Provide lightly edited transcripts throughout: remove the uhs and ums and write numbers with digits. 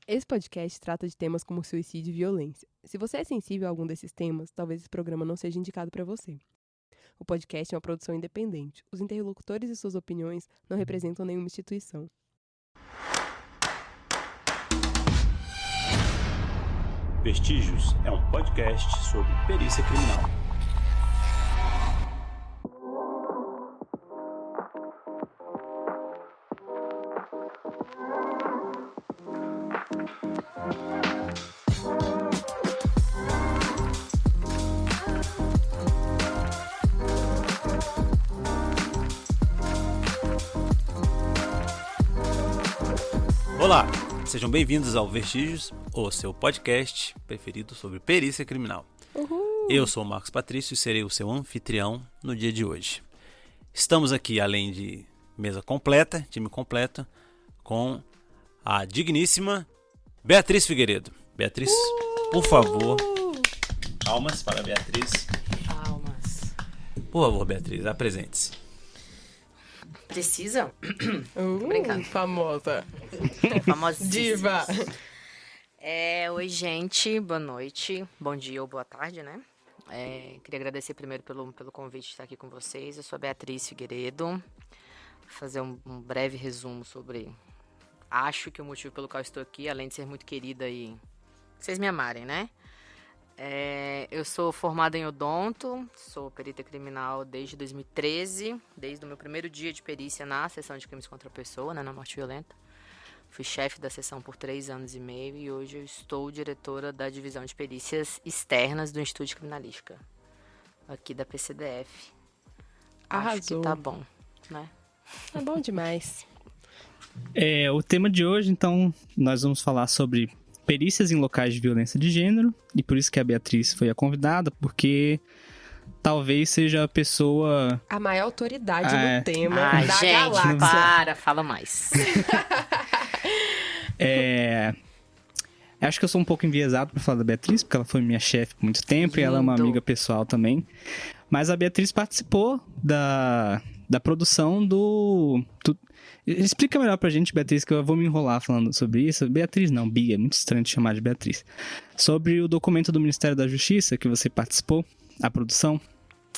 Esse podcast trata de temas como suicídio e violência. Se você é sensível a algum desses temas, talvez esse programa não seja indicado para você. O podcast é uma produção independente. Os interlocutores e suas opiniões não representam nenhuma instituição. Vestígios é um podcast sobre perícia criminal. Olá, sejam bem-vindos ao Vestígios, o seu podcast preferido sobre perícia criminal. Uhul. Eu sou o Marcos Patrício e serei o seu anfitrião no dia de hoje. Estamos aqui, além de mesa completa, time completo, com a digníssima Beatriz Figueiredo. Beatriz, por favor, palmas para a Beatriz. Palmas. Por favor, Beatriz, apresente-se. Precisa? Brincando. Famosa. Famosíssima. Diva. Oi, gente. Boa noite. Bom dia ou boa tarde, né? Queria agradecer primeiro pelo convite de estar aqui com vocês. Eu sou a Beatriz Figueiredo. Vou fazer um breve resumo sobre... Acho que o motivo pelo qual estou aqui, além de ser muito querida e vocês me amarem, né? Eu sou formada em odonto, sou perita criminal desde 2013, desde o meu primeiro dia de perícia na seção de crimes contra a pessoa, né, na morte violenta. Fui chefe da seção por 3 anos e meio e hoje eu estou diretora da divisão de perícias externas do Instituto de Criminalística, aqui da PCDF. Arrasou. Acho que tá bom, né? Tá bom demais. O tema de hoje, então, nós vamos falar sobre perícias em locais de violência de gênero, e por isso que a Beatriz foi a convidada, porque talvez seja a pessoa... A maior autoridade no tema Ai, da gente, galáxia. fala mais. Acho que eu sou um pouco enviesado para falar da Beatriz, porque ela foi minha chefe por muito tempo, e ela é uma Lindo. amiga pessoal também. Mas a Beatriz participou da produção do... Explica melhor pra gente, Beatriz, que eu vou me enrolar falando sobre isso. Beatriz não, Bia, é muito estranho te chamar de Beatriz. Sobre o documento do Ministério da Justiça que você participou, a produção.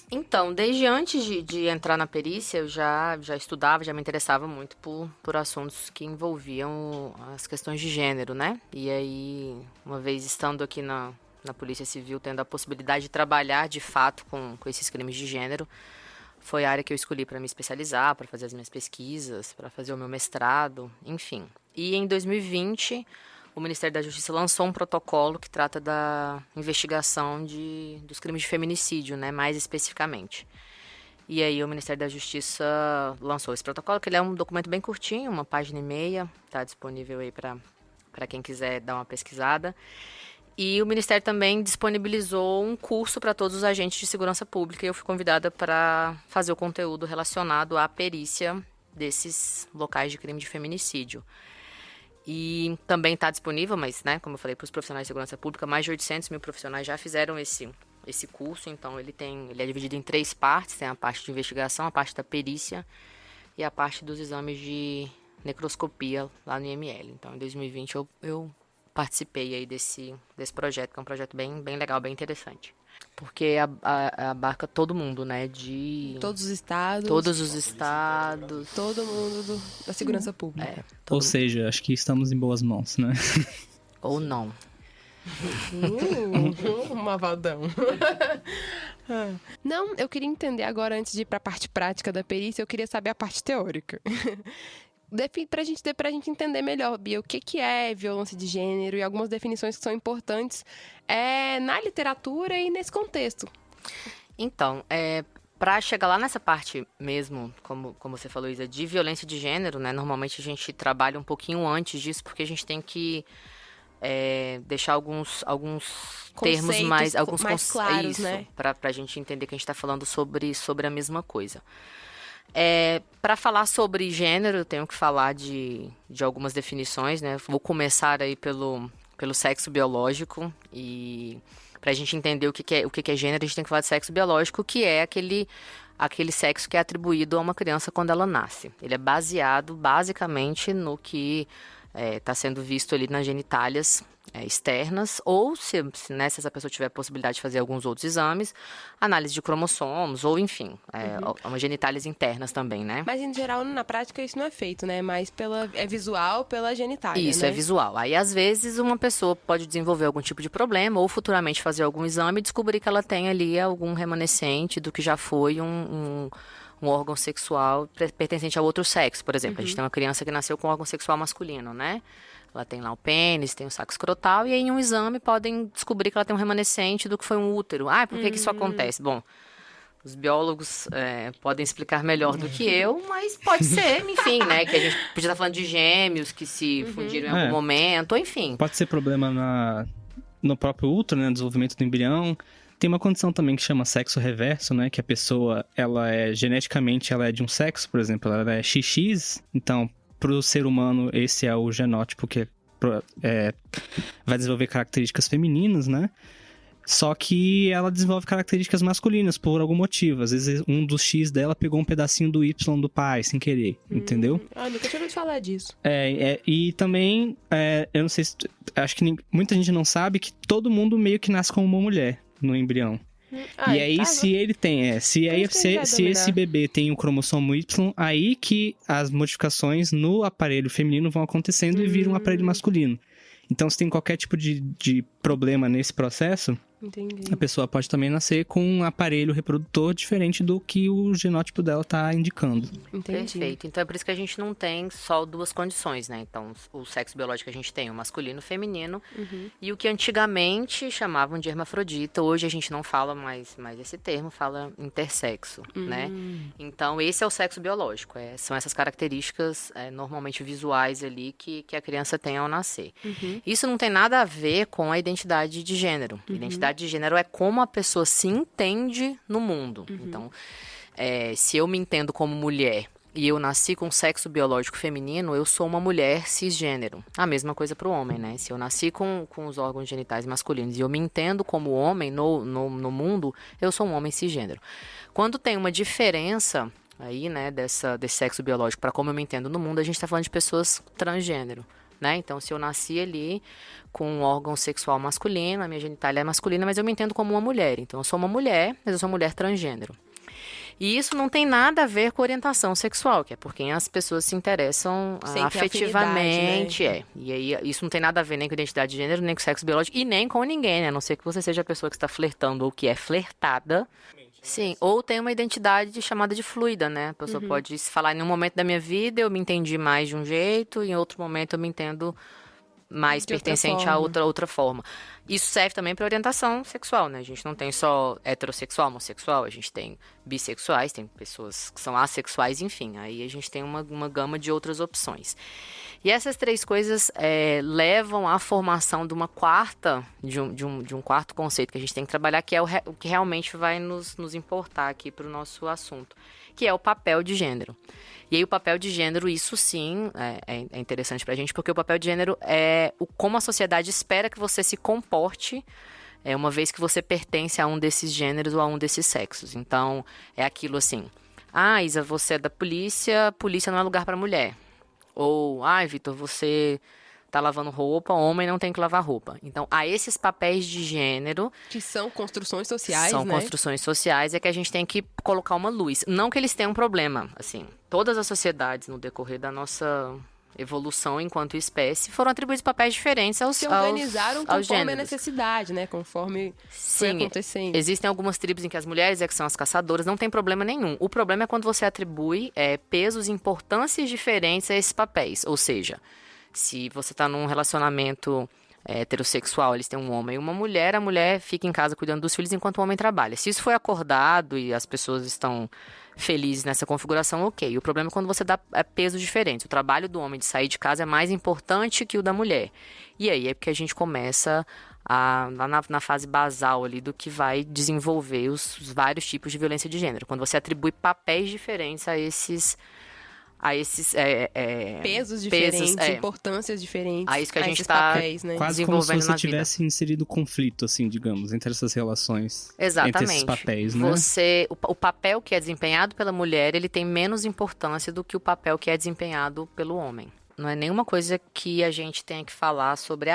Então, desde antes de entrar na perícia, eu já estudava, já me interessava muito por assuntos que envolviam as questões de gênero, né? E aí, uma vez estando aqui na Polícia Civil, tendo a possibilidade de trabalhar de fato com esses crimes de gênero, foi a área que eu escolhi para me especializar, para fazer as minhas pesquisas, para fazer o meu mestrado, enfim. E em 2020, o Ministério da Justiça lançou um protocolo que trata da investigação dos crimes de feminicídio, né, mais especificamente. E aí o Ministério da Justiça lançou esse protocolo, que ele é um documento bem curtinho, 1,5 páginas, está disponível aí para quem quiser dar uma pesquisada. E o Ministério também disponibilizou um curso para todos os agentes de segurança pública e eu fui convidada para fazer o conteúdo relacionado à perícia desses locais de crime de feminicídio. E também está disponível, mas, né, como eu falei, para os profissionais de segurança pública, mais de 800 mil profissionais já fizeram esse curso. Então, ele é dividido em 3 partes. Tem a parte de investigação, a parte da perícia e a parte dos exames de necroscopia lá no IML. Então, em 2020, eu participei aí desse projeto, que é um projeto bem legal, bem interessante. Porque abarca todo mundo, né? Todos os estados. Todos os estados. Todo mundo da segurança pública. Ou seja, acho que estamos em boas mãos, né? Ou não. Mavaldão. Não, eu queria entender agora, antes de ir para a parte prática da perícia, eu queria saber a parte teórica. Pra gente entender melhor, Bia, o que é violência de gênero e algumas definições que são importantes na literatura e nesse contexto. Então, para chegar lá nessa parte mesmo, como você falou, Isa, de violência de gênero, né? Normalmente a gente trabalha um pouquinho antes disso, porque a gente tem que deixar alguns termos mais claros, né? Para a gente entender que a gente está falando sobre a mesma coisa. Para falar sobre gênero, eu tenho que falar de algumas definições, né? Vou começar aí pelo sexo biológico e para a gente entender o que é gênero, a gente tem que falar de sexo biológico, que é aquele sexo que é atribuído a uma criança quando ela nasce. Ele é baseado basicamente no que está sendo visto ali nas genitálias externas, ou se essa pessoa tiver a possibilidade de fazer alguns outros exames, análise de cromossomos, ou enfim, umas genitálias internas também, né? Mas, em geral, na prática, isso não é feito, né? Mas é visual pela genitália, Isso, né? é visual. Aí, às vezes, uma pessoa pode desenvolver algum tipo de problema, ou futuramente fazer algum exame e descobrir que ela tem ali algum remanescente do que já foi um órgão sexual pertencente ao outro sexo, por exemplo. A gente tem uma criança que nasceu com órgão sexual masculino, né? Ela tem lá o pênis, tem o saco escrotal, e aí em um exame podem descobrir que ela tem um remanescente do que foi um útero. Ah, por que isso acontece? Bom, os biólogos podem explicar melhor do que eu, mas pode ser, enfim, né? Que a gente podia estar falando de gêmeos que se fundiram em algum momento, ou enfim. Pode ser problema no próprio útero, né? No desenvolvimento do embrião. Tem uma condição também que chama sexo reverso, né? Que a pessoa, geneticamente, ela é de um sexo, por exemplo, ela é XX, então, pro ser humano, esse é o genótipo que vai desenvolver características femininas, né? Só que ela desenvolve características masculinas por algum motivo. Às vezes um dos X dela pegou um pedacinho do Y do pai, sem querer, entendeu? Nunca tinha ouvido falar disso. E também, eu não sei se... Acho que muita gente não sabe que todo mundo meio que nasce como uma mulher no embrião. E aí, se ele tem... Se esse bebê tem o cromossomo Y, aí que as modificações no aparelho feminino vão acontecendo e viram um aparelho masculino. Então, se tem qualquer tipo de problema nesse processo, entendi, a pessoa pode também nascer com um aparelho reprodutor diferente do que o genótipo dela está indicando. Entendi. Perfeito. Então, é por isso que a gente não tem só duas condições, né? Então, o sexo biológico a gente tem o masculino e o feminino, e o que antigamente chamavam de hermafrodita, hoje a gente não fala mais esse termo, fala intersexo, né? Então, esse é o sexo biológico. São essas características normalmente visuais ali que a criança tem ao nascer. Isso não tem nada a ver com a identidade de gênero. Identidade de gênero é como a pessoa se entende no mundo. Então, se eu me entendo como mulher e eu nasci com sexo biológico feminino, eu sou uma mulher cisgênero. A mesma coisa para o homem, né? Se eu nasci com os órgãos genitais masculinos e eu me entendo como homem no mundo, eu sou um homem cisgênero. Quando tem uma diferença aí, né, desse sexo biológico para como eu me entendo no mundo, a gente está falando de pessoas transgênero. Né? Então, se eu nasci ali com um órgão sexual masculino, a minha genitália é masculina, mas eu me entendo como uma mulher. Então, eu sou uma mulher, mas eu sou uma mulher transgênero. E isso não tem nada a ver com orientação sexual, que é por quem as pessoas se interessam afetivamente. Né? E aí, isso não tem nada a ver nem com identidade de gênero, nem com sexo biológico, e nem com ninguém, né? A não ser que você seja a pessoa que está flertando ou que é flertada. Sim, ou tem uma identidade chamada de fluida, né? A pessoa pode falar, em um momento da minha vida eu me entendi mais de um jeito, e em outro momento eu me entendo mais pertencente a outra forma. Isso serve também para orientação sexual, né? A gente não tem só heterossexual, homossexual, a gente tem bissexuais, tem pessoas que são assexuais, enfim. Aí a gente tem uma gama de outras opções. E essas três coisas levam à formação de uma de um quarto conceito que a gente tem que trabalhar, que é o que realmente vai nos importar aqui para o nosso assunto, que é o papel de gênero. E aí o papel de gênero, isso sim, é interessante pra gente, porque o papel de gênero é como a sociedade espera que você se comporte, uma vez que você pertence a um desses gêneros ou a um desses sexos. Então, é aquilo assim, Isa, você é da polícia não é lugar pra mulher. Ou, Vitor, você tá lavando roupa, homem não tem que lavar roupa. Então, há esses papéis de gênero... Que são construções sociais, São né? construções sociais, que a gente tem que colocar uma luz. Não que eles tenham um problema, assim. Todas as sociedades, no decorrer da nossa evolução enquanto espécie, foram atribuídos papéis diferentes aos gêneros. Se organizaram conforme a necessidade, né? Conforme foi acontecendo. Existem algumas tribos em que as mulheres que são as caçadoras, não tem problema nenhum. O problema é quando você atribui pesos e importâncias diferentes a esses papéis. Ou seja, se você está num relacionamento heterossexual, eles têm um homem e uma mulher, a mulher fica em casa cuidando dos filhos enquanto o homem trabalha. Se isso foi acordado e as pessoas estão felizes nessa configuração, ok. O problema é quando você dá pesos diferentes. O trabalho do homem de sair de casa é mais importante que o da mulher. E aí é porque a gente começa lá na fase basal ali do que vai desenvolver os vários tipos de violência de gênero. Quando você atribui papéis diferentes a esses pesos diferentes, importâncias diferentes. A isso que a gente está né? Quase como se você tivesse inserido conflito, assim, digamos, entre essas relações. Exatamente. Entre esses papéis, né? O papel que é desempenhado pela mulher, ele tem menos importância do que o papel que é desempenhado pelo homem. não é nenhuma coisa que a gente tenha que falar sobre,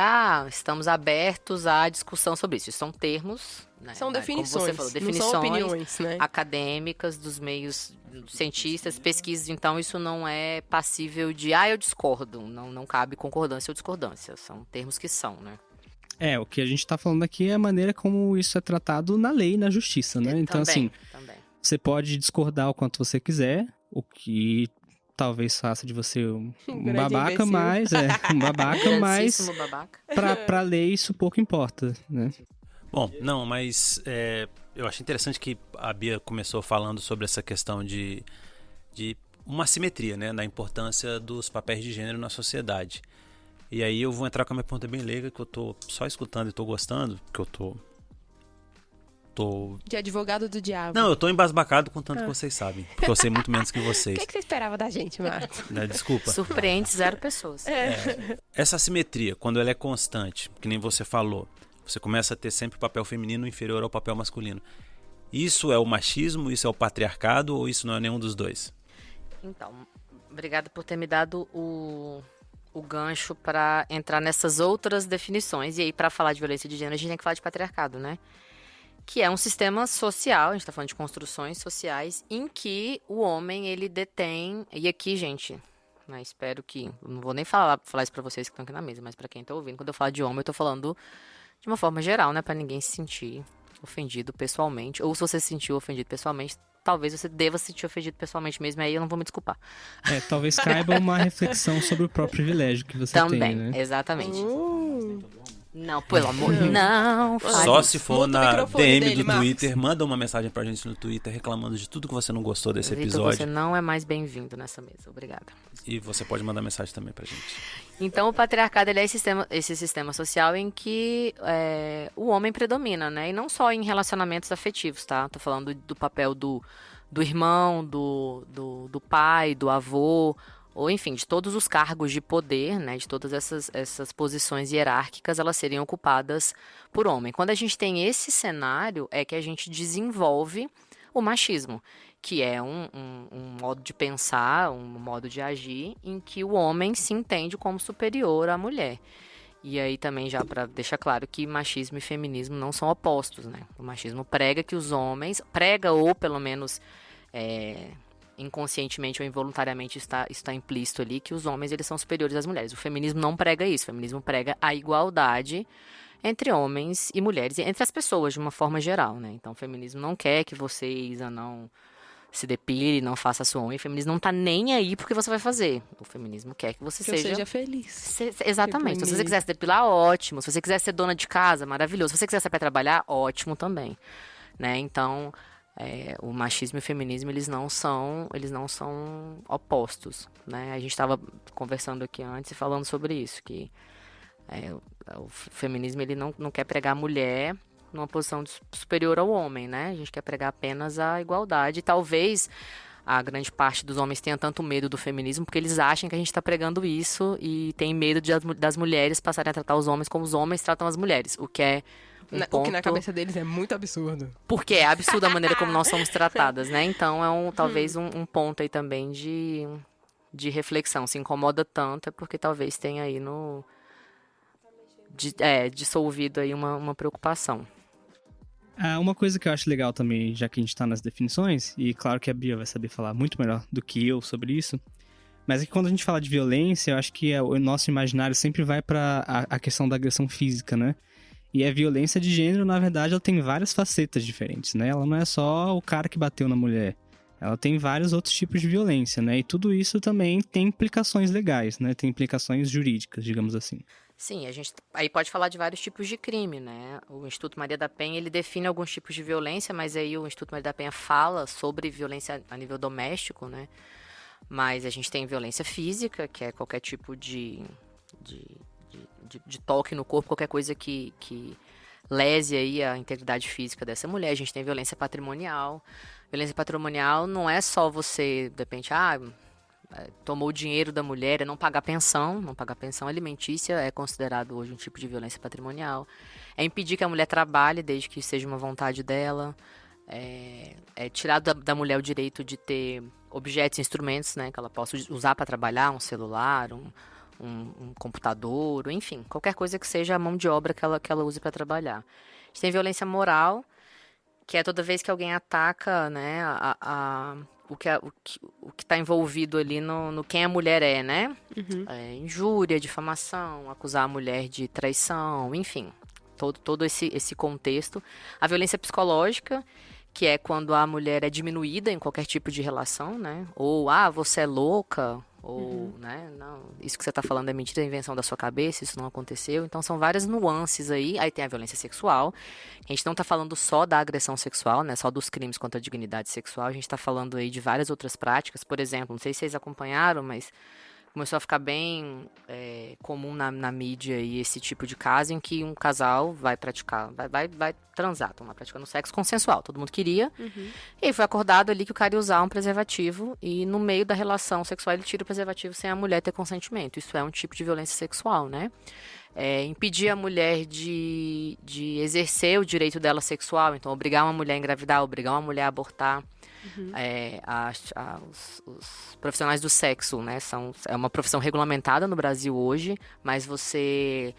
estamos abertos à discussão sobre isso. Isso são termos, né? São Como definições, você falou, não definições são opiniões, né? acadêmicas dos meios cientistas, pesquisas. Então, isso não é passível de, eu discordo. Não cabe concordância ou discordância. São termos que são, né? O que a gente tá falando aqui é a maneira como isso é tratado na lei e na justiça, né? Então, assim, também. você pode discordar o quanto você quiser, o que talvez faça de você um grande babaca, imbecil. mas um babaca, mas Grandíssimo babaca. pra lei isso pouco importa, né? Bom, não, mas eu achei interessante que a Bia começou falando sobre essa questão de uma assimetria, né, na importância dos papéis de gênero na sociedade. E aí eu vou entrar com a minha pergunta bem leiga, que eu tô só escutando e tô gostando, porque eu tô... De advogado do diabo. Não, eu tô embasbacado com tanto que vocês sabem, porque eu sei muito menos que vocês. O que você esperava da gente, Marcos? Desculpa. Surpreende 0 pessoas. Essa assimetria, quando ela é constante, que nem você falou, você começa a ter sempre o papel feminino inferior ao papel masculino. Isso é o machismo, isso é o patriarcado ou isso não é nenhum dos dois? Então, obrigada por ter me dado o gancho para entrar nessas outras definições. E aí, para falar de violência de gênero, a gente tem que falar de patriarcado, né? Que é um sistema social, a gente está falando de construções sociais, em que o homem, ele detém... E aqui, gente, né, espero que... Não vou nem falar isso para vocês que estão aqui na mesa, mas para quem está ouvindo, quando eu falo de homem, eu estou falando de uma forma geral, né? Para ninguém se sentir ofendido pessoalmente. Ou se você se sentiu ofendido pessoalmente, talvez você deva se sentir ofendido pessoalmente mesmo, aí eu não vou me desculpar. Talvez caiba uma reflexão sobre o próprio privilégio que você Também, tem, né? exatamente. Não, pelo amor de Deus. Não, Só se for Muta o na microfone DM dele, do Marcos. Twitter, manda uma mensagem pra gente no Twitter reclamando de tudo que você não gostou desse Vitor, episódio. você não é mais bem-vindo nessa mesa. Obrigada. E você pode mandar mensagem também pra gente. Então, o patriarcado ele é esse sistema social em que o homem predomina, né? E não só em relacionamentos afetivos, tá? Tô falando do papel do irmão, do pai, do avô, ou enfim, de todos os cargos de poder, né? De todas essas posições hierárquicas, elas seriam ocupadas por homem. Quando a gente tem esse cenário, é que a gente desenvolve o machismo, que é um modo de pensar, um modo de agir, em que o homem se entende como superior à mulher. E aí também já para deixar claro que machismo e feminismo não são opostos, né? O machismo prega que os homens, ou pelo menos inconscientemente ou involuntariamente está implícito ali, que os homens eles são superiores às mulheres. O feminismo não prega isso, o feminismo prega a igualdade entre homens e mulheres, e entre as pessoas de uma forma geral, né? Então o feminismo não quer que você, Isa, não se depile, não faça a sua unha. O feminismo não tá nem aí porque você vai fazer. O feminismo quer que você Que eu seja feliz. Exatamente. Se você quiser se depilar, ótimo. Se você quiser ser dona de casa, maravilhoso. Se você quiser sair pra trabalhar, ótimo também. Né? Então, o machismo e o feminismo, eles não são opostos. Né? A gente estava conversando aqui antes e falando sobre isso, que o feminismo ele não quer pregar a mulher numa posição superior ao homem, né? A gente quer pregar apenas a igualdade. E talvez a grande parte dos homens tenha tanto medo do feminismo porque eles acham que a gente está pregando isso e tem medo das mulheres passarem a tratar os homens como os homens tratam as mulheres, o que é O que na cabeça deles é muito absurdo. Porque é absurda a maneira como nós somos tratadas, né? Então talvez um ponto aí também de reflexão. Se incomoda tanto é porque talvez tenha aí dissolvido aí uma preocupação. Uma coisa que eu acho legal também, já que a gente tá nas definições, e claro que a Bia vai saber falar muito melhor do que eu sobre isso, mas é que quando a gente fala de violência, eu acho que o nosso imaginário sempre vai pra a questão da agressão física, né? E a violência de gênero, na verdade, ela tem várias facetas diferentes, né? Ela não é só o cara que bateu na mulher. Ela tem vários outros tipos de violência, né? E tudo isso também tem implicações legais, né? Tem implicações jurídicas, digamos assim. Sim, a gente aí pode falar de vários tipos de crime, né? O Instituto Maria da Penha, ele define alguns tipos de violência, mas aí o Instituto Maria da Penha fala sobre violência a nível doméstico, né? Mas a gente tem violência física, que é qualquer tipo de toque no corpo, qualquer coisa que lese aí a integridade física dessa mulher. A gente tem violência patrimonial. Violência patrimonial não é só você, de repente, tomou o dinheiro da mulher, não pagar pensão alimentícia é considerado hoje um tipo de violência patrimonial. É impedir que a mulher trabalhe desde que seja uma vontade dela. É tirar da mulher o direito de ter objetos, instrumentos, né, que ela possa usar para trabalhar, um celular, um computador, enfim, qualquer coisa que seja a mão de obra que ela use para trabalhar. A gente tem violência moral, que é toda vez que alguém ataca, né, o que está envolvido ali no quem a mulher é, né? Injúria, difamação, acusar a mulher de traição, enfim, todo esse contexto. A violência psicológica, que é quando a mulher é diminuída em qualquer tipo de relação, né? Ou, você é louca, ou, né, não, isso que você está falando é mentira, é invenção da sua cabeça, isso não aconteceu. Então, são várias nuances aí. Aí tem a violência sexual. A gente não está falando só da agressão sexual, né, só dos crimes contra a dignidade sexual. A gente está falando aí de várias outras práticas. Por exemplo, não sei se vocês acompanharam, mas começou a ficar bem comum na mídia aí esse tipo de caso em que um casal vai praticar, vai transar, estão lá praticando sexo consensual, todo mundo queria, e aí foi acordado ali que o cara ia usar um preservativo e no meio da relação sexual ele tira o preservativo sem a mulher ter consentimento. Isso é um tipo de violência sexual, né? Impedir a mulher de exercer o direito dela sexual, então obrigar uma mulher a engravidar, obrigar uma mulher a abortar. Os profissionais do sexo, né, é uma profissão regulamentada no Brasil hoje, mas você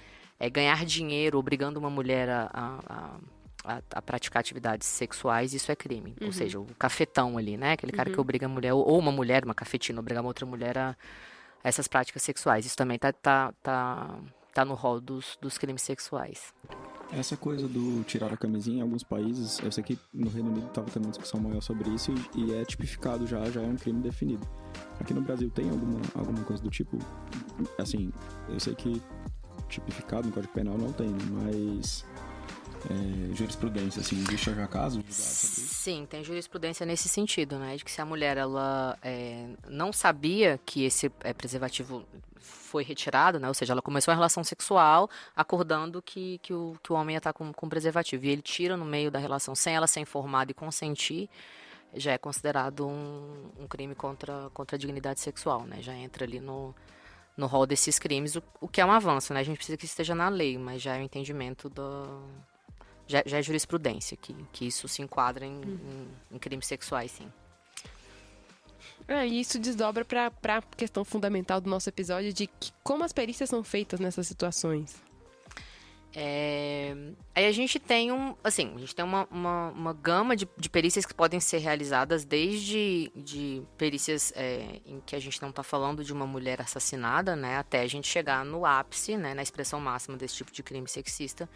ganhar dinheiro obrigando uma mulher a praticar atividades sexuais, isso é crime. Ou seja, o cafetão ali, né, aquele cara que obriga a mulher, ou uma mulher, uma cafetina, obrigar uma outra mulher a essas práticas sexuais. Isso também tá no rol dos crimes sexuais. Essa coisa do tirar a camisinha em alguns países, eu sei que no Reino Unido estava tendo uma discussão maior sobre isso e é tipificado já é um crime definido. Aqui no Brasil tem alguma coisa do tipo? Assim, eu sei que tipificado no Código Penal não tem, né? Mas jurisprudência, assim, existe já caso? Sim, tem jurisprudência nesse sentido, né? De que se a mulher ela não sabia que esse preservativo foi retirado, né? Ou seja, ela começou a relação sexual acordando que o homem ia estar com preservativo. E ele tira no meio da relação sem ela ser informada e consentir, já é considerado um crime contra a dignidade sexual, né? Já entra ali no rol desses crimes, o que é um avanço, né? A gente precisa que esteja na lei, mas já é o entendimento já é jurisprudência, que isso se enquadra em crimes sexuais, sim. E isso desdobra para a questão fundamental do nosso episódio de como as perícias são feitas nessas situações. Aí a gente tem uma gama de perícias que podem ser realizadas, desde de perícias em que a gente não está falando de uma mulher assassinada, né, até a gente chegar no ápice, né, na expressão máxima desse tipo de crime sexista,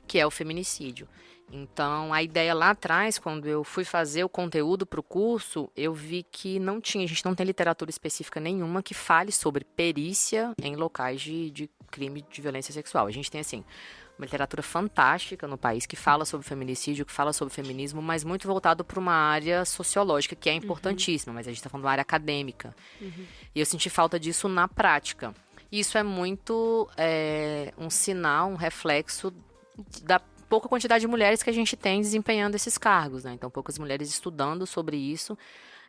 que é o feminicídio. Então, a ideia lá atrás, quando eu fui fazer o conteúdo para o curso, eu vi que a gente não tem literatura específica nenhuma que fale sobre perícia em locais de crime de violência sexual. A gente tem, assim, uma literatura fantástica no país que fala sobre feminicídio, que fala sobre feminismo, mas muito voltado para uma área sociológica, que é importantíssima, mas a gente está falando de uma área acadêmica. E eu senti falta disso na prática. E isso é muito um sinal, um reflexo da pouca quantidade de mulheres que a gente tem desempenhando esses cargos, né? Então, poucas mulheres estudando sobre isso.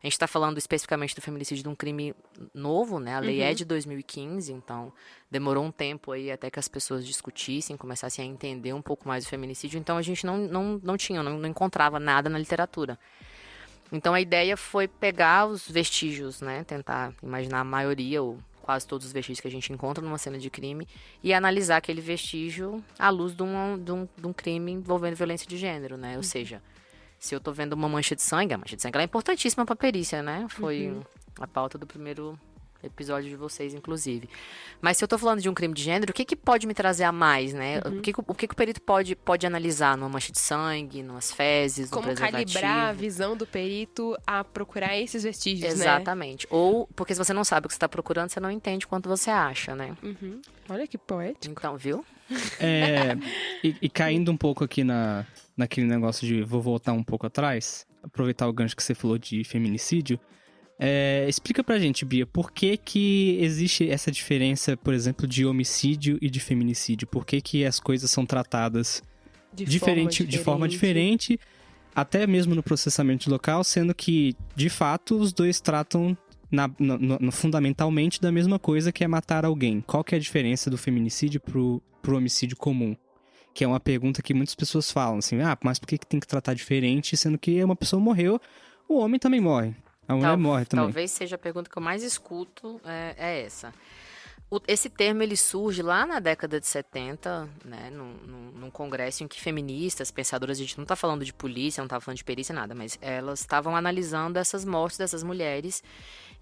A gente está falando especificamente do feminicídio de um crime novo, né? A lei é de 2015, então demorou um tempo aí até que as pessoas discutissem, começassem a entender um pouco mais o feminicídio. Então, a gente não encontrava nada na literatura. Então, a ideia foi pegar os vestígios, né? Tentar imaginar a maioria ou quase todos os vestígios que a gente encontra numa cena de crime e analisar aquele vestígio à luz de um crime envolvendo violência de gênero, né? Ou seja, se eu tô vendo uma mancha de sangue, a mancha de sangue ela é importantíssima para a perícia, né? Foi a pauta do primeiro episódio de vocês, inclusive. Mas se eu tô falando de um crime de gênero, o que pode me trazer a mais, né? O que o perito pode analisar numa mancha de sangue, numas fezes, no preservativo? Como calibrar a visão do perito a procurar esses vestígios, Exatamente. né? Ou, porque se você não sabe o que você está procurando, você não entende quanto você acha, né? Olha que poético. Então, viu? E caindo um pouco aqui naquele negócio de vou voltar um pouco atrás, aproveitar o gancho que você falou de feminicídio, explica pra gente, Bia, por que existe essa diferença, por exemplo, de homicídio e de feminicídio? Por que as coisas são tratadas de forma diferente, até mesmo no processamento local, sendo que, de fato, os dois tratam fundamentalmente da mesma coisa, que é matar alguém? Qual que é a diferença do feminicídio pro homicídio comum? Que é uma pergunta que muitas pessoas falam, assim, mas por que tem que tratar diferente, sendo que uma pessoa morreu, o homem também morre. A mulher morre também. Talvez seja a pergunta que eu mais escuto, é essa. Esse termo ele surge lá na década de 70, né, num congresso em que feministas, pensadoras, a gente não está falando de polícia, não está falando de perícia, nada, mas elas estavam analisando essas mortes dessas mulheres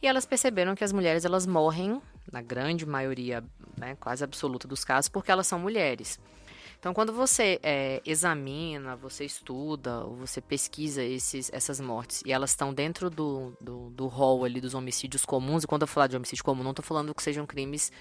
e elas perceberam que as mulheres elas morrem, na grande maioria, né, quase absoluta dos casos, porque elas são mulheres. Então, quando você examina, você estuda, ou você pesquisa essas mortes, e elas estão dentro do rol ali dos homicídios comuns, e quando eu falar de homicídio comum, não estou falando que sejam crimes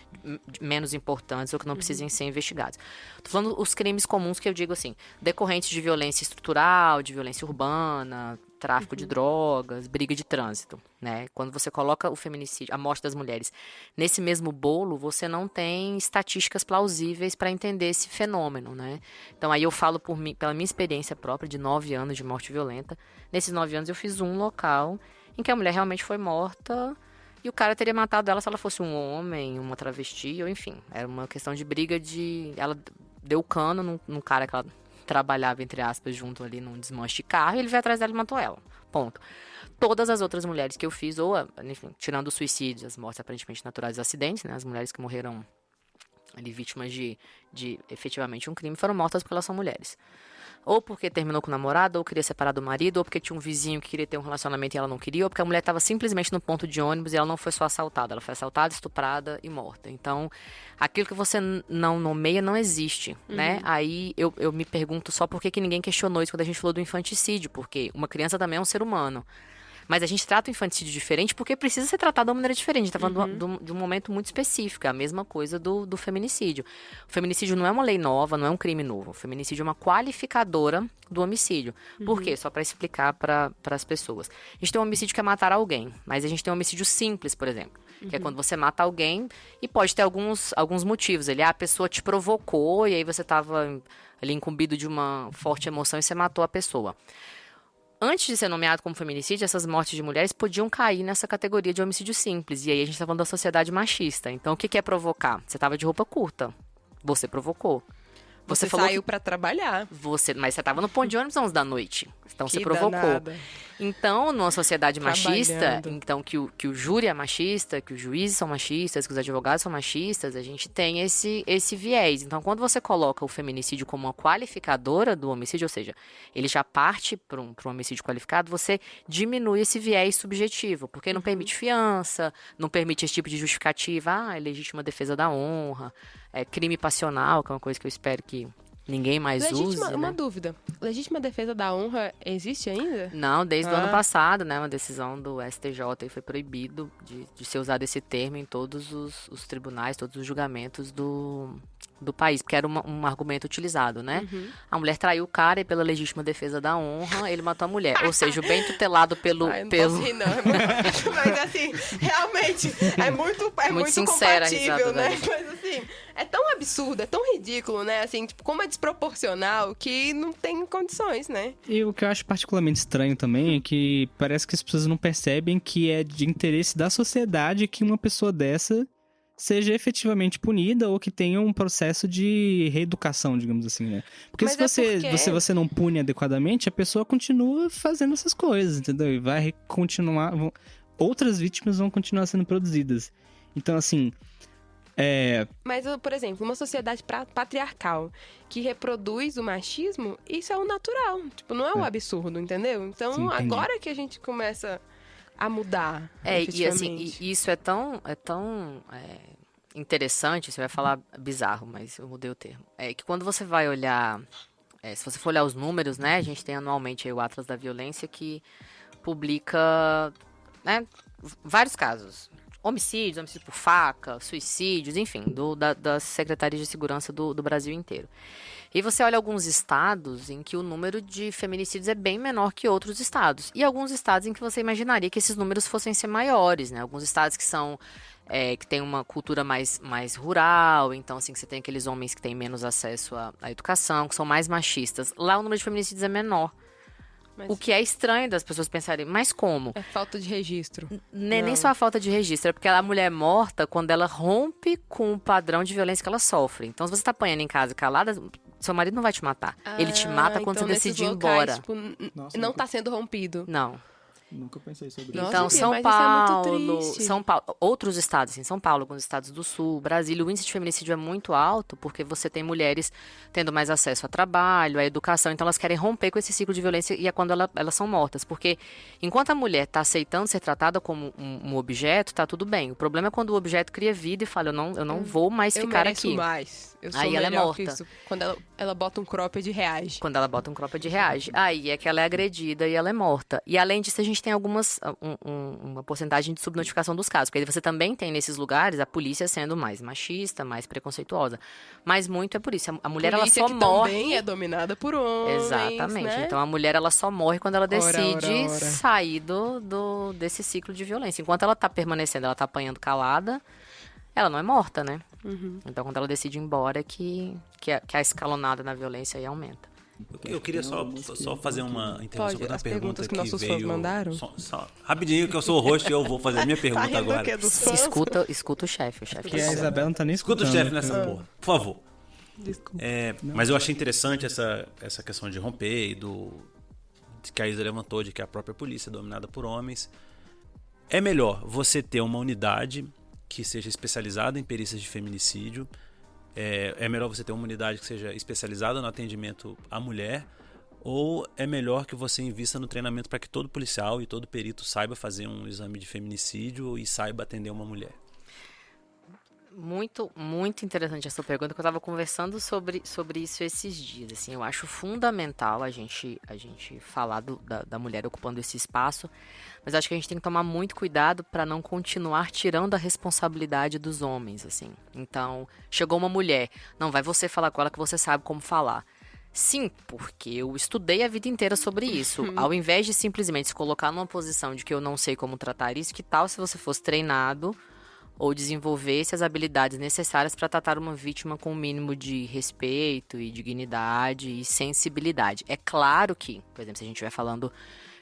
menos importantes ou que não precisem ser investigados. Estou falando os crimes comuns que eu digo assim, decorrentes de violência estrutural, de violência urbana, tráfico de drogas, briga de trânsito, né? Quando você coloca o feminicídio, a morte das mulheres, nesse mesmo bolo, você não tem estatísticas plausíveis para entender esse fenômeno, né? Então aí eu falo pela minha experiência própria de 9 anos de morte violenta. Nesses 9 anos eu fiz um local em que a mulher realmente foi morta e o cara teria matado ela se ela fosse um homem, uma travesti, ou enfim. Era uma questão de briga de... Ela deu cano num cara que ela trabalhava, entre aspas, junto ali num desmanche de carro, e ele veio atrás dela e matou ela. Ponto. Todas as outras mulheres que eu fiz, ou, enfim, tirando os suicídios, as mortes aparentemente naturais dos acidentes, né, as mulheres que morreram ali vítimas de efetivamente um crime, foram mortas porque elas são mulheres. Ou porque terminou com o namorado, ou queria separar do marido, ou porque tinha um vizinho que queria ter um relacionamento e ela não queria, ou porque a mulher estava simplesmente no ponto de ônibus e ela não foi só assaltada, ela foi assaltada, estuprada e morta. Então, aquilo que você não nomeia não existe, né? Aí eu me pergunto só por que ninguém questionou isso quando a gente falou do infanticídio, porque uma criança também é um ser humano. Mas a gente trata o infanticídio diferente porque precisa ser tratado de uma maneira diferente. A gente está falando de um momento muito específico. É a mesma coisa do feminicídio. O feminicídio não é uma lei nova, não é um crime novo. O feminicídio é uma qualificadora do homicídio. Por quê? Só para explicar para as pessoas. A gente tem um homicídio que é matar alguém, mas a gente tem um homicídio simples, por exemplo. Que é quando você mata alguém e pode ter alguns motivos. A pessoa te provocou e aí você estava ali incumbido de uma forte emoção e você matou a pessoa. Antes de ser nomeado como feminicídio, essas mortes de mulheres podiam cair nessa categoria de homicídio simples. E aí a gente está falando da sociedade machista. Então, o que é provocar? Você estava de roupa curta. Você provocou. Você saiu para trabalhar. Mas você estava no ponto de ônibus às 11 da noite. Então, você provocou. Danada. Então, numa sociedade machista, então que o júri é machista, que os juízes são machistas, que os advogados são machistas, a gente tem esse viés. Então, quando você coloca o feminicídio como uma qualificadora do homicídio, ou seja, ele já parte para um homicídio qualificado, você diminui esse viés subjetivo, porque não permite fiança, não permite esse tipo de justificativa, é legítima defesa da honra, é crime passional, que é uma coisa que eu espero que ninguém mais use, Uma né? dúvida. Legítima defesa da honra existe ainda? Não, desde o ano passado, né? Uma decisão do STJ e foi proibido de ser usado esse termo em todos os tribunais, todos os julgamentos do país, porque era um argumento utilizado, né? A mulher traiu o cara e pela legítima defesa da honra, ele matou a mulher. Ou seja, o bem tutelado pelo... Ai, não posso rir, não. Mas assim, realmente, é muito sincera a compatível, risada, né? velho. Mas assim, é tão absurdo, é tão ridículo, né? Assim, tipo, como é desproporcional que não tem condições, né? E o que eu acho particularmente estranho também é que parece que as pessoas não percebem que é de interesse da sociedade que uma pessoa dessa seja efetivamente punida ou que tenha um processo de reeducação, digamos assim, né? Porque Mas se você não pune adequadamente, a pessoa continua fazendo essas coisas, entendeu? E vai continuar... Outras vítimas vão continuar sendo produzidas. Então, assim... Mas, por exemplo, uma sociedade patriarcal que reproduz o machismo, isso é o natural. Tipo, não é um absurdo, entendeu? Então, Sim, entendi. agora que a gente começa a mudar, E assim, efetivamente. isso é tão interessante, você vai falar bizarro, mas eu mudei o termo. É que quando você vai olhar, se você for olhar os números, né, a gente tem anualmente aí o Atlas da Violência que publica, né, vários casos. Homicídios por faca, suicídios, enfim, das secretarias de segurança do Brasil inteiro. E você olha alguns estados em que o número de feminicídios é bem menor que outros estados. E alguns estados em que você imaginaria que esses números fossem ser maiores, né? Alguns estados que são... que tem uma cultura mais rural, então assim, que você tem aqueles homens que têm menos acesso à educação, que são mais machistas. Lá o número de feminicídios é menor. Mas O que é estranho das pessoas pensarem, mas como? é falta de registro. Nem só a falta de registro, é porque a mulher é morta quando ela rompe com o padrão de violência que ela sofre. Então, se você tá apanhando em casa calada, seu marido não vai te matar. Ele te mata quando então você decidir ir nesses locais, embora. Tipo, Nossa, não tá sendo rompido. Não. Nunca pensei sobre Nossa, Então, Bia, São mas isso é muito Paulo, triste. outros estados, assim, São Paulo, alguns estados do Sul, Brasília, o índice de feminicídio é muito alto porque você tem mulheres tendo mais acesso a trabalho, à educação, então elas querem romper com esse ciclo de violência e é quando elas são mortas, porque enquanto a mulher está aceitando ser tratada como um objeto, tá tudo bem. O problema é quando o objeto cria vida e fala, eu não vou mais Eu ficar mereço aqui. mais. Eu sou Aí ela é melhor que morta. isso. Quando ela bota um cropped, reage. Quando ela bota um cropped reage. Aí é que ela é agredida e ela é morta. E além disso, a gente tem uma porcentagem de subnotificação dos casos. Porque aí você também tem nesses lugares a polícia sendo mais machista, mais preconceituosa. Mas muito é por isso. A mulher Polícia ela só que morre. também é dominada por homens, Exatamente. né? Então a mulher ela só morre quando ela decide ora. sair desse ciclo de violência. Enquanto ela tá permanecendo, ela tá apanhando calada, ela não é morta, né? Então quando ela decide ir embora que a escalonada na violência aí aumenta. Eu queria só fazer uma intervenção Pode, com uma as pergunta perguntas que que nossos veio... fãs mandaram? Só rapidinho, que eu sou o host e eu vou fazer a minha pergunta rindo agora. o quê, dos fãs? Escuta o chefe. Que a Isabela não tá nem Escuta escutando. o chefe nessa porra, por favor. Desculpa. Mas eu achei interessante essa questão de romper e que a Isa levantou, de que a própria polícia é dominada por homens. É melhor você ter uma unidade que seja especializada em perícias de feminicídio. É melhor você ter uma unidade que seja especializada no atendimento à mulher, ou é melhor que você invista no treinamento para que todo policial e todo perito saiba fazer um exame de feminicídio e saiba atender uma mulher? Muito, muito interessante essa pergunta, que eu estava conversando sobre isso esses dias. Assim, eu acho fundamental a gente falar da mulher ocupando esse espaço, mas acho que a gente tem que tomar muito cuidado para não continuar tirando a responsabilidade dos homens. Assim. Então, chegou uma mulher, não, vai você falar com ela que você sabe como falar. Sim, porque eu estudei a vida inteira sobre isso. Ao invés de simplesmente se colocar numa posição de que eu não sei como tratar isso, que tal se você fosse treinado ou desenvolvesse as habilidades necessárias para tratar uma vítima com o mínimo de respeito e dignidade e sensibilidade. É claro que, por exemplo, se a gente estiver falando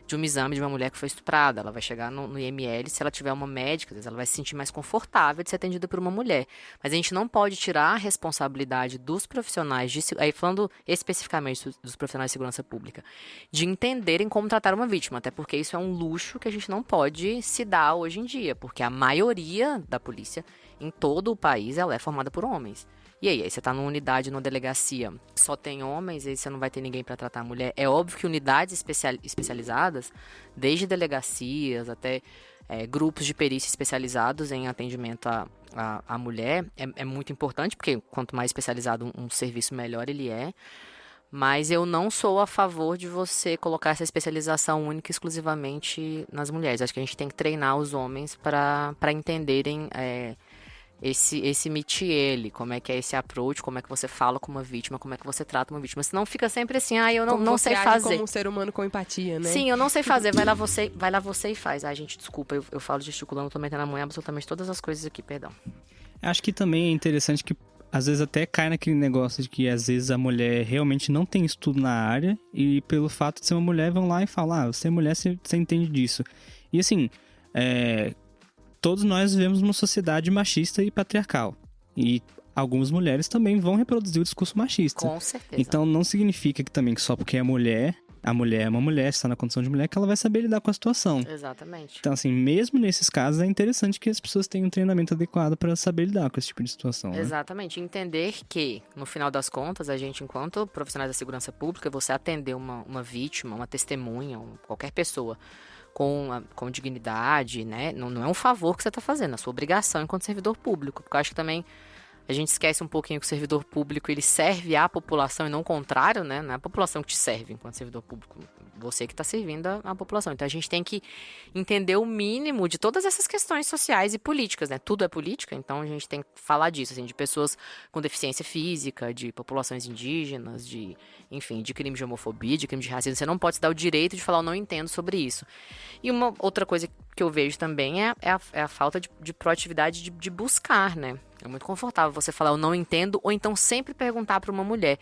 de um exame de uma mulher que foi estuprada, ela vai chegar no IML, se ela tiver uma médica, às vezes ela vai se sentir mais confortável de ser atendida por uma mulher. Mas a gente não pode tirar a responsabilidade dos profissionais, aí falando especificamente dos profissionais de segurança pública, de entenderem como tratar uma vítima, até porque isso é um luxo que a gente não pode se dar hoje em dia, porque a maioria da polícia em todo o país ela é formada por homens. E aí você tá numa unidade, numa delegacia, só tem homens, aí você não vai ter ninguém para tratar a mulher. É óbvio que unidades especializadas, desde delegacias até grupos de perícia especializados em atendimento à mulher, é muito importante, porque quanto mais especializado um serviço, melhor ele é. Mas eu não sou a favor de você colocar essa especialização única e exclusivamente nas mulheres. Acho que a gente tem que treinar os homens para entenderem esse métier, como é que é esse approach, como é que você fala com uma vítima, como é que você trata uma vítima. Senão fica sempre assim, eu não sei fazer. Como um ser humano com empatia, né? Sim, eu não sei fazer, vai lá você e faz. Ai, gente, desculpa, eu falo gesticulando, tô metendo a mão em absolutamente todas as coisas aqui, perdão. Acho que também é interessante que às vezes até cai naquele negócio de que às vezes a mulher realmente não tem estudo na área e pelo fato de ser uma mulher vão lá e falam, você é mulher, você entende disso. E assim, todos nós vivemos numa sociedade machista e patriarcal. E algumas mulheres também vão reproduzir o discurso machista. Com certeza. Então não significa que também só porque a mulher é uma mulher, está na condição de mulher, que ela vai saber lidar com a situação. Exatamente. Então, assim, mesmo nesses casos, é interessante que as pessoas tenham um treinamento adequado para saber lidar com esse tipo de situação. Né? Exatamente. Entender que, no final das contas, a gente, enquanto profissionais da segurança pública, você atender uma vítima, uma testemunha, qualquer pessoa com dignidade, né? Não é um favor que você está fazendo, é a sua obrigação enquanto servidor público. Porque eu acho que também a gente esquece um pouquinho que o servidor público ele serve à população e não o contrário, né? Não é a população que te serve enquanto servidor público, você que está servindo à população. Então a gente tem que entender o mínimo de todas essas questões sociais e políticas, né? Tudo é política, então a gente tem que falar disso, assim, de pessoas com deficiência física, de populações indígenas, de crime de homofobia, de crime de racismo. Você não pode se dar o direito de falar, eu não entendo sobre isso. E uma outra coisa que eu vejo também é a falta de proatividade de buscar, né? É muito confortável você falar, eu não entendo, ou então sempre perguntar para uma mulher,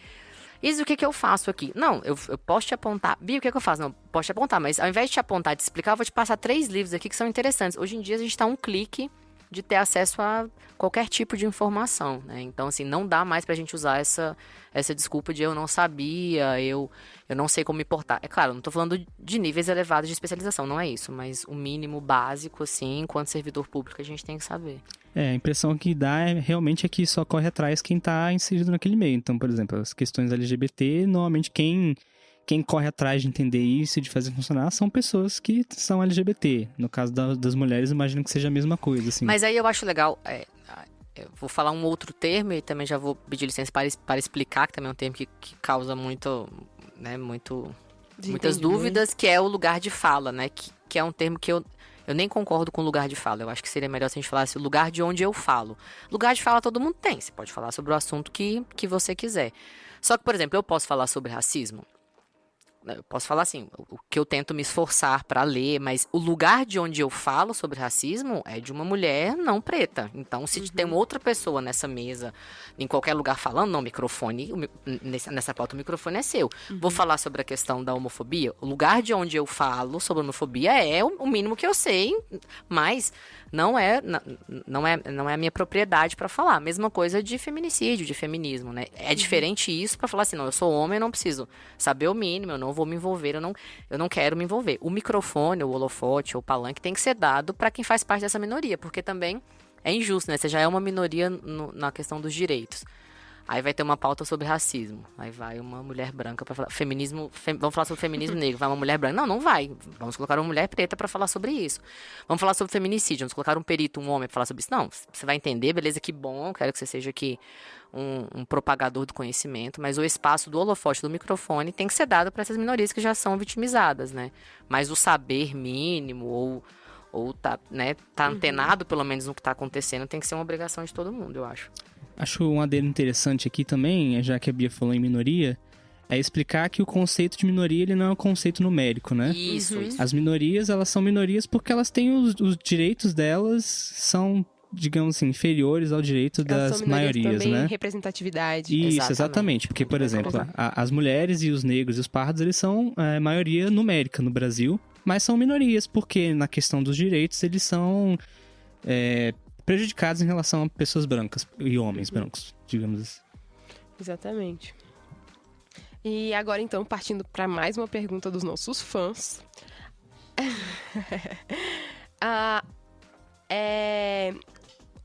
Isa, o que eu faço aqui? Não, eu posso te apontar. Bia, o que eu faço? Não, posso te apontar, mas ao invés de te apontar, te explicar, eu vou te passar 3 livros aqui que são interessantes. Hoje em dia a gente está um clique de ter acesso a qualquer tipo de informação, né? Então, assim, não dá mais pra gente usar essa desculpa de eu não sabia, eu não sei como me portar. É claro, não tô falando de níveis elevados de especialização, não é isso, mas o mínimo básico, assim, enquanto servidor público, a gente tem que saber. A impressão que dá realmente é que só corre atrás quem tá inserido naquele meio. Então, por exemplo, as questões LGBT, normalmente quem corre atrás de entender isso e de fazer funcionar são pessoas que são LGBT. No caso das mulheres, imagino que seja a mesma coisa, assim. Mas aí eu acho legal, eu vou falar um outro termo e também já vou pedir licença para explicar, que também é um termo que causa muito, né, muitas dúvidas, que é o lugar de fala, né, que é um termo que eu nem concordo com lugar de fala. Eu acho que seria melhor se a gente falasse o lugar de onde eu falo. Lugar de fala todo mundo tem, você pode falar sobre o assunto que você quiser. Só que, por exemplo, eu posso falar sobre racismo? Eu posso falar assim, o que eu tento me esforçar para ler, mas o lugar de onde eu falo sobre racismo é de uma mulher não preta. Então, se tem uma outra pessoa nessa mesa, em qualquer lugar falando, não, microfone, nessa pauta o microfone é seu. Vou falar sobre a questão da homofobia. O lugar de onde eu falo sobre homofobia é o mínimo que eu sei, mas não é a minha propriedade para falar. Mesma coisa de feminicídio, de feminismo, né? É diferente isso para falar assim, não, eu sou homem, eu não preciso saber o mínimo, eu não vou me envolver, eu não quero me envolver. O microfone, o holofote, ou o palanque tem que ser dado para quem faz parte dessa minoria, porque também é injusto, né? Você já é uma minoria na questão dos direitos. Aí vai ter uma pauta sobre racismo. Aí vai uma mulher branca para falar feminismo, vamos falar sobre feminismo negro, vai uma mulher branca. Não vai. Vamos colocar uma mulher preta para falar sobre isso. Vamos falar sobre feminicídio, vamos colocar um perito, um homem para falar sobre isso. Não, você vai entender, beleza, que bom, quero que você seja aqui um propagador do conhecimento, mas o espaço do holofote, do microfone, tem que ser dado para essas minorias que já são vitimizadas, né? Mas o saber mínimo ou tá antenado pelo menos no que está acontecendo tem que ser uma obrigação de todo mundo, eu acho. Acho um adendo interessante aqui também, já que a Bia falou em minoria, é explicar que o conceito de minoria ele não é um conceito numérico, né? Isso. As minorias, elas são minorias porque elas têm os direitos delas são, digamos assim, inferiores ao direito das maiorias, também, né? Representatividade. Isso, exatamente. Porque, por exemplo, as mulheres e os negros e os pardos, eles são maioria numérica no Brasil, mas são minorias porque na questão dos direitos eles são prejudicados em relação a pessoas brancas e homens brancos, digamos assim. Exatamente. E agora, então, partindo para mais uma pergunta dos nossos fãs.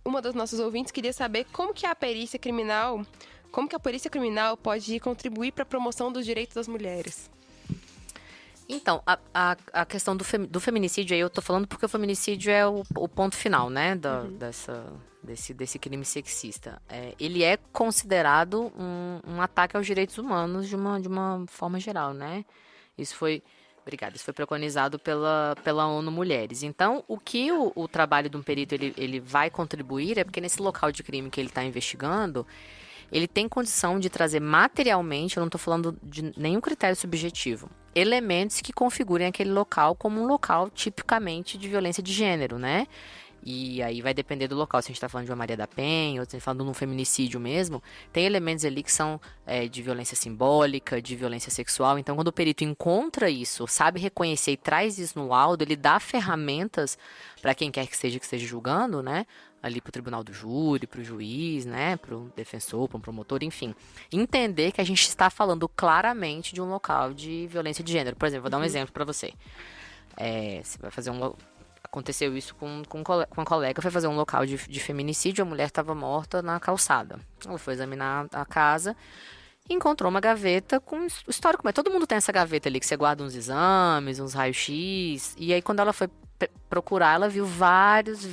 Uma das nossas ouvintes queria saber como que a perícia criminal pode contribuir para a promoção dos direitos das mulheres. Então, a questão do feminicídio, aí eu tô falando porque o feminicídio é o ponto final, né, desse crime sexista. Ele é considerado um ataque aos direitos humanos de uma forma geral, né? Isso foi preconizado pela ONU Mulheres. Então, o que o trabalho de um perito ele vai contribuir é porque nesse local de crime que ele está investigando, ele tem condição de trazer materialmente, eu não estou falando de nenhum critério subjetivo, elementos que configurem aquele local como um local tipicamente de violência de gênero, né? E aí vai depender do local, se a gente está falando de uma Maria da Penha, ou se a gente está falando de um feminicídio mesmo, tem elementos ali que são de violência simbólica, de violência sexual. Então, quando o perito encontra isso, sabe reconhecer e traz isso no laudo, ele dá ferramentas para quem quer que esteja julgando, né? Ali para o tribunal do júri, para o juiz, né? Para o defensor, para um promotor, enfim. Entender que a gente está falando claramente de um local de violência de gênero. Por exemplo, vou dar um exemplo para você. Você vai fazer aconteceu isso com uma colega, foi fazer um local de feminicídio, a mulher estava morta na calçada. Ela foi examinar a casa e encontrou uma gaveta com histórico. Mas todo mundo tem essa gaveta ali, que você guarda uns exames, uns raios-x. E aí, quando ela foi procurar, ela viu vários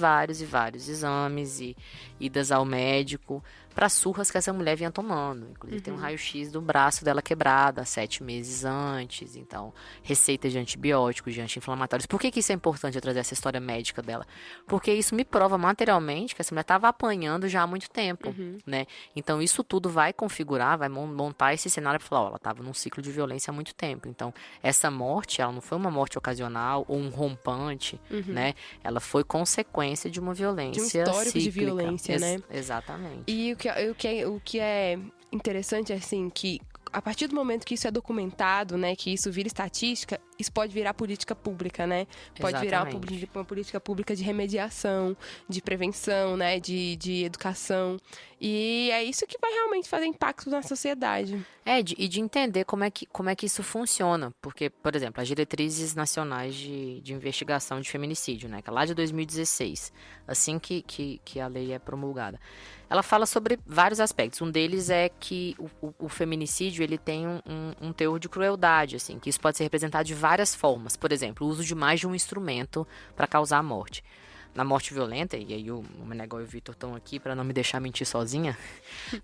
exames e idas ao médico para surras que essa mulher vinha tomando. Inclusive tem um raio-x do braço dela quebrado há 7 meses antes. Então, receitas de antibióticos, de anti-inflamatórios. Por que isso é importante eu trazer essa história médica dela? Porque isso me prova materialmente que essa mulher estava apanhando já há muito tempo, né? Então, isso tudo vai configurar, vai montar esse cenário para falar, ela estava num ciclo de violência há muito tempo. Então, essa morte, ela não foi uma morte ocasional ou um rompante, né? Ela foi consequência de uma violência de um histórico cíclica. De violência, né? Exatamente. E o que é interessante, assim, que a partir do momento que isso é documentado, né, que isso vira estatística, isso pode virar política pública, né? Pode virar uma política pública de remediação, de prevenção, né, de educação. E é isso que vai realmente fazer impacto na sociedade. E de entender como é que isso funciona. Porque, por exemplo, as diretrizes nacionais de investigação de feminicídio, né, que é lá de 2016, assim que a lei é promulgada, ela fala sobre vários aspectos. Um deles é que o feminicídio ele tem um teor de crueldade, assim, que isso pode ser representado de várias formas. Por exemplo, o uso de mais de um instrumento para causar a morte. Na morte violenta, e aí o Meneghel e o Vitor estão aqui para não me deixar mentir sozinha,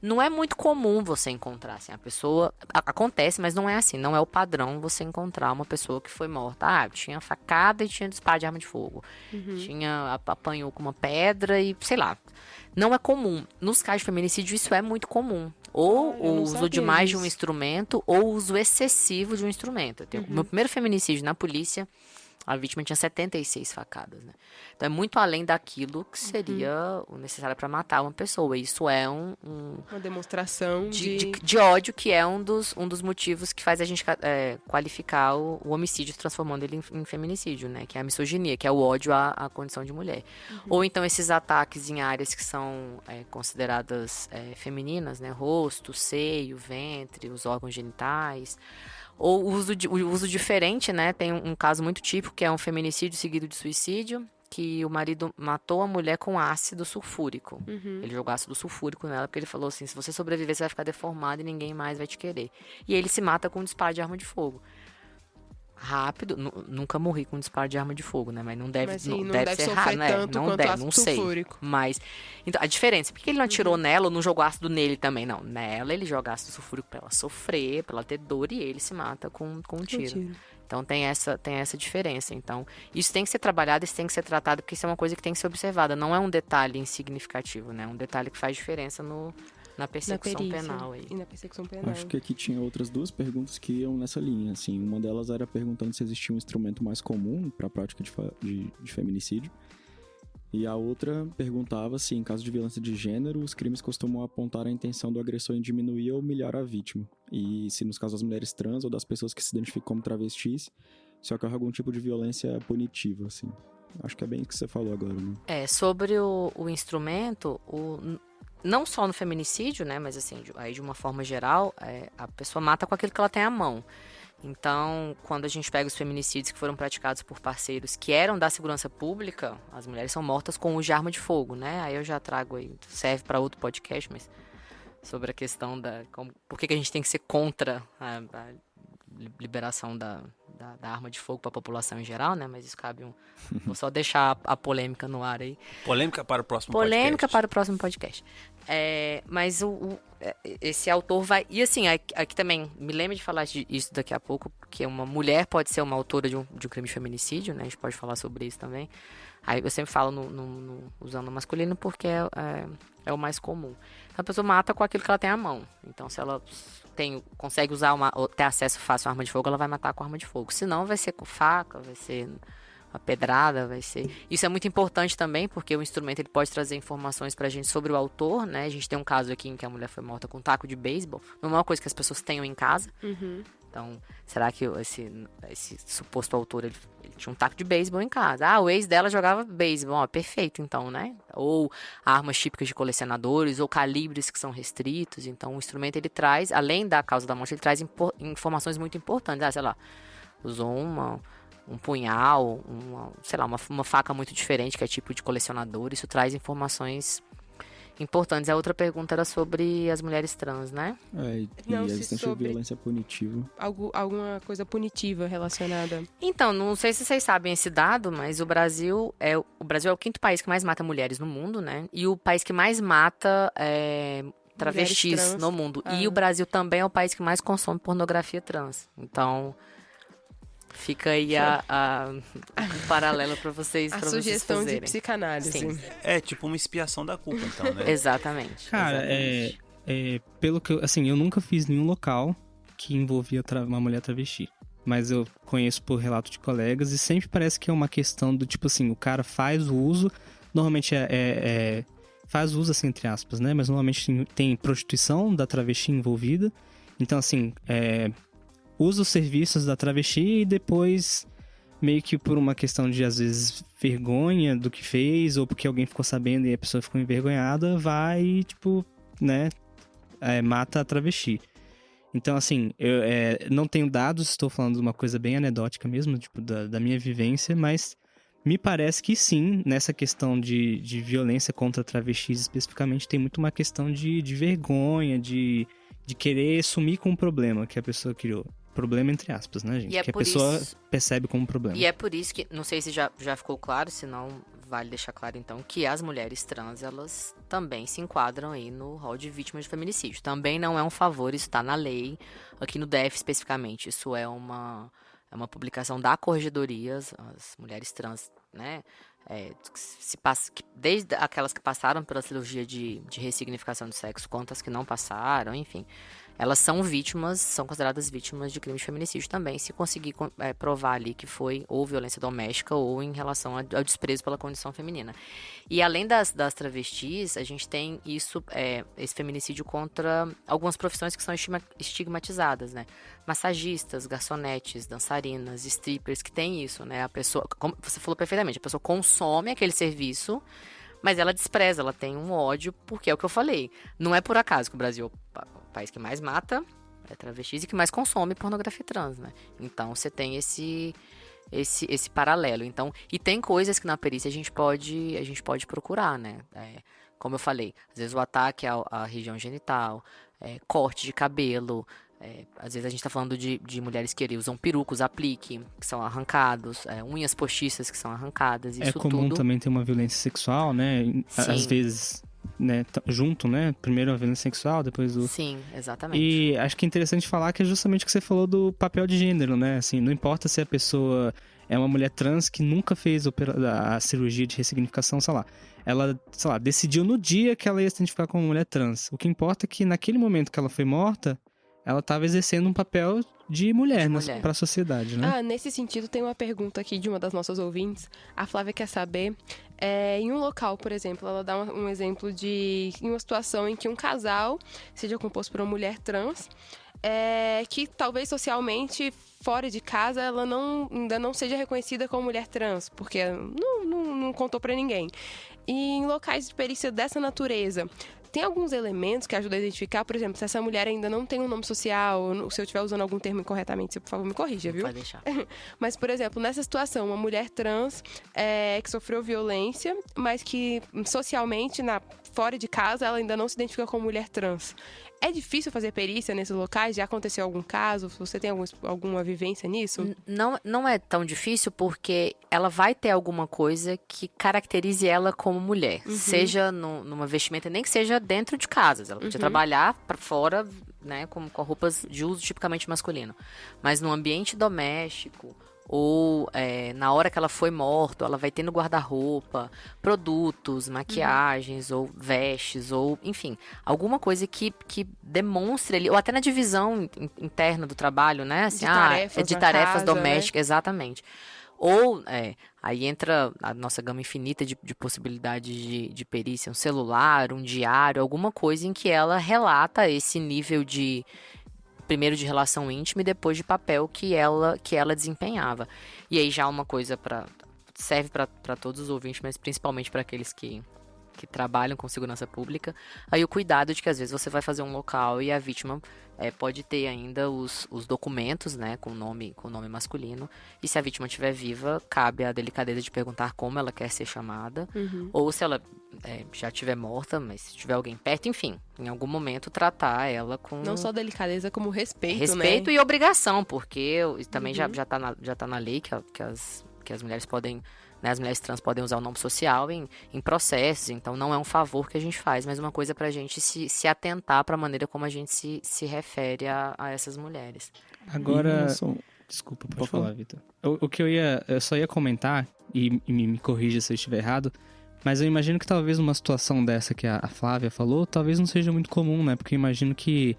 não é muito comum você encontrar, assim, a pessoa... Acontece, mas não é assim, não é o padrão você encontrar uma pessoa que foi morta. Tinha facada e tinha disparo de arma de fogo. Apanhou com uma pedra e, sei lá. Não é comum. Nos casos de feminicídio, isso é muito comum. Ou o uso de mais de um instrumento, ou o uso excessivo de um instrumento. Meu primeiro feminicídio na polícia, a vítima tinha 76 facadas, né? Então é muito além daquilo que seria o necessário para matar uma pessoa. Isso é uma demonstração de ódio, que é um dos motivos que faz a gente qualificar o homicídio, transformando ele em feminicídio, né? Que é a misoginia, que é o ódio à condição de mulher. Ou então esses ataques em áreas que são consideradas femininas, né? Rosto, seio, ventre, os órgãos genitais. Ou o uso diferente, né? Tem um caso muito típico, que é um feminicídio seguido de suicídio, que o marido matou a mulher com ácido sulfúrico. Ele jogou ácido sulfúrico nela, porque ele falou assim, se você sobreviver, você vai ficar deformado e ninguém mais vai te querer. E ele se mata com um disparo de arma de fogo. Rápido, nunca morri com um disparo de arma de fogo, né? Mas não deve ser raro, né? Não deve, não sei. Mas então, a diferença, por que ele não atirou nela ou não jogou ácido nele também? Não, nela ele joga ácido sulfúrico pra ela sofrer, pra ela ter dor, e ele se mata com um tiro. Então tem essa diferença. Então, isso tem que ser trabalhado, isso tem que ser tratado, porque isso é uma coisa que tem que ser observada. Não é um detalhe insignificativo, né? É um detalhe que faz diferença na persecução penal aí. E na persecução penal. Acho que aqui tinha outras duas perguntas que iam nessa linha, assim. Uma delas era perguntando se existia um instrumento mais comum para a prática de feminicídio. E a outra perguntava se, em caso de violência de gênero, os crimes costumam apontar a intenção do agressor em diminuir ou humilhar a vítima. E se, nos casos das mulheres trans ou das pessoas que se identificam como travestis, se ocorre algum tipo de violência punitiva, assim. Acho que é bem isso que você falou agora, né? Sobre o instrumento, não só no feminicídio, né, mas assim, aí de uma forma geral, a pessoa mata com aquilo que ela tem à mão. Então, quando a gente pega os feminicídios que foram praticados por parceiros que eram da segurança pública, as mulheres são mortas com uso de arma de fogo, né? Aí eu já trago aí, serve para outro podcast, mas sobre a questão por que a gente tem que ser contra a liberação da arma de fogo para a população em geral, né? Mas isso cabe Vou só deixar a polêmica no ar aí. Polêmica para o próximo podcast. Polêmica para o próximo podcast. Mas esse autor vai... E assim, aqui também, me lembro de falar isso daqui a pouco, porque uma mulher pode ser uma autora de um crime de feminicídio, né? A gente pode falar sobre isso também. Aí eu sempre falo usando o masculino porque é o mais comum. Então, a pessoa mata com aquilo que ela tem à mão. Então, se ela consegue usar ter acesso fácil à arma de fogo, ela vai matar com arma de fogo. Se não, vai ser com faca, vai ser uma pedrada, vai ser... Isso é muito importante também, porque o instrumento ele pode trazer informações pra gente sobre o autor, né? A gente tem um caso aqui em que a mulher foi morta com um taco de beisebol. Não é uma coisa que as pessoas tenham em casa. Então, será que esse suposto autor, ele tinha um taco de beisebol em casa? O ex dela jogava beisebol. Perfeito, então, né? Ou armas típicas de colecionadores, ou calibres que são restritos. Então, o instrumento, ele traz, além da causa da morte, ele traz informações muito importantes. Sei lá, usou um punhal, uma faca muito diferente, que é tipo de colecionador. Isso traz informações importantes. A outra pergunta era sobre as mulheres trans, né? E a existência de violência punitiva. Alguma coisa punitiva relacionada. Então, não sei se vocês sabem esse dado, mas o Brasil é o 5º país que mais mata mulheres no mundo, né? E o país que mais mata travestis no mundo. E o Brasil também é o país que mais consome pornografia trans. Então... Fica aí um paralelo para vocês fazerem. A sugestão de psicanálise. Sim. É tipo uma expiação da culpa, então, né? Exatamente. Cara, pelo que eu nunca fiz nenhum local que envolvia uma mulher travesti. Mas eu conheço por relato de colegas e sempre parece que é uma questão do tipo assim, o cara faz o uso, normalmente faz uso assim, entre aspas, né? Mas normalmente tem prostituição da travesti envolvida. Então, assim, usa os serviços da travesti e depois, meio que por uma questão de, às vezes, vergonha do que fez, ou porque alguém ficou sabendo e a pessoa ficou envergonhada, vai e, tipo, né, mata a travesti. Então, assim, eu não tenho dados, estou falando de uma coisa bem anedótica mesmo, tipo, da minha vivência, mas me parece que sim, nessa questão de violência contra travestis especificamente, tem muito uma questão de vergonha, de querer sumir com o problema que a pessoa criou. Problema entre aspas, né, gente? Que a pessoa percebe como problema. E é por isso que, não sei se já ficou claro, se não, vale deixar claro então, que as mulheres trans, elas também se enquadram aí no rol de vítimas de feminicídio. Também não é um favor, isso está na lei, aqui no DF especificamente. Isso é uma publicação da Corregedoria, as mulheres trans, né? Desde aquelas que passaram pela cirurgia de ressignificação do sexo, quanto as que não passaram, enfim. Elas são consideradas vítimas de crime de feminicídio também, se conseguir provar ali que foi ou violência doméstica ou em relação ao desprezo pela condição feminina. E além das travestis, a gente tem esse feminicídio contra algumas profissões que são estigmatizadas, né? Massagistas, garçonetes, dançarinas, strippers, que tem isso, né? A pessoa, como você falou perfeitamente, a pessoa consome aquele serviço, mas ela despreza, ela tem um ódio, porque é o que eu falei. Não é por acaso que o Brasil é o país que mais mata travestis e que mais consome pornografia trans, né? Então, você tem esse paralelo. Então, e tem coisas que na perícia a gente pode procurar, né? Como eu falei, às vezes o ataque à região genital, corte de cabelo, às vezes a gente está falando de mulheres que usam perucos, aplique, que são arrancados, unhas postiças que são arrancadas, isso tudo. É comum também ter uma violência sexual, né? Sim. Às vezes, né, junto, né? Primeiro a violência sexual, depois o... Sim, exatamente. E acho que é interessante falar que é justamente o que você falou do papel de gênero, né? Assim, não importa se a pessoa é uma mulher trans que nunca fez a cirurgia de ressignificação, sei lá. Ela, sei lá, decidiu no dia que ela ia se identificar como mulher trans. O que importa é que naquele momento que ela foi morta, ela estava exercendo um papel de mulher. Para a sociedade, né? Nesse sentido, tem uma pergunta aqui de uma das nossas ouvintes. A Flávia quer saber, em um local, por exemplo, ela dá um exemplo de uma situação em que um casal seja composto por uma mulher trans, que talvez socialmente, fora de casa, ela ainda não seja reconhecida como mulher trans, porque não contou para ninguém. E em locais de perícia dessa natureza, tem alguns elementos que ajudam a identificar, por exemplo, se essa mulher ainda não tem um nome social, se eu estiver usando algum termo incorretamente, você, por favor, me corrija, viu? Pode deixar. Mas, por exemplo, nessa situação, uma mulher trans que sofreu violência, mas que socialmente, fora de casa, ela ainda não se identifica como mulher trans. É difícil fazer perícia nesses locais? Já aconteceu algum caso? Você tem alguma vivência nisso? Não é tão difícil, porque ela vai ter alguma coisa que caracterize ela como mulher. Uhum. Seja numa vestimenta, nem que seja dentro de casa. Ela podia trabalhar para fora, né, com roupas de uso tipicamente masculino. Mas no ambiente doméstico, ou na hora que ela foi morta, ela vai ter no guarda-roupa produtos, maquiagens, ou vestes, ou enfim, alguma coisa que demonstre ali, ou até na divisão interna do trabalho, né? Assim, de tarefas domésticas, né? Exatamente. Ou, aí entra a nossa gama infinita de possibilidades de perícia, um celular, um diário, alguma coisa em que ela relata esse nível primeiro de relação íntima e depois de papel que ela desempenhava. E aí já uma coisa serve para todos os ouvintes, mas principalmente para aqueles que trabalham com segurança pública, aí o cuidado de que às vezes você vai fazer um local e a vítima pode ter ainda os documentos, né, com nome masculino, e se a vítima estiver viva, cabe a delicadeza de perguntar como ela quer ser chamada, ou se ela já estiver morta, mas se tiver alguém perto, enfim, em algum momento tratar ela com... Não só delicadeza, como respeito, Respeito, né? E obrigação, porque também já tá na lei que as mulheres podem... As mulheres trans podem usar o nome social em processos, então não é um favor que a gente faz, mas uma coisa pra gente se atentar pra maneira como a gente se refere a essas mulheres. Agora, desculpa, pode falar, Vitor. O que eu só ia comentar, e me corrija se eu estiver errado, mas eu imagino que talvez uma situação dessa que a Flávia falou, talvez não seja muito comum, né? Porque eu imagino que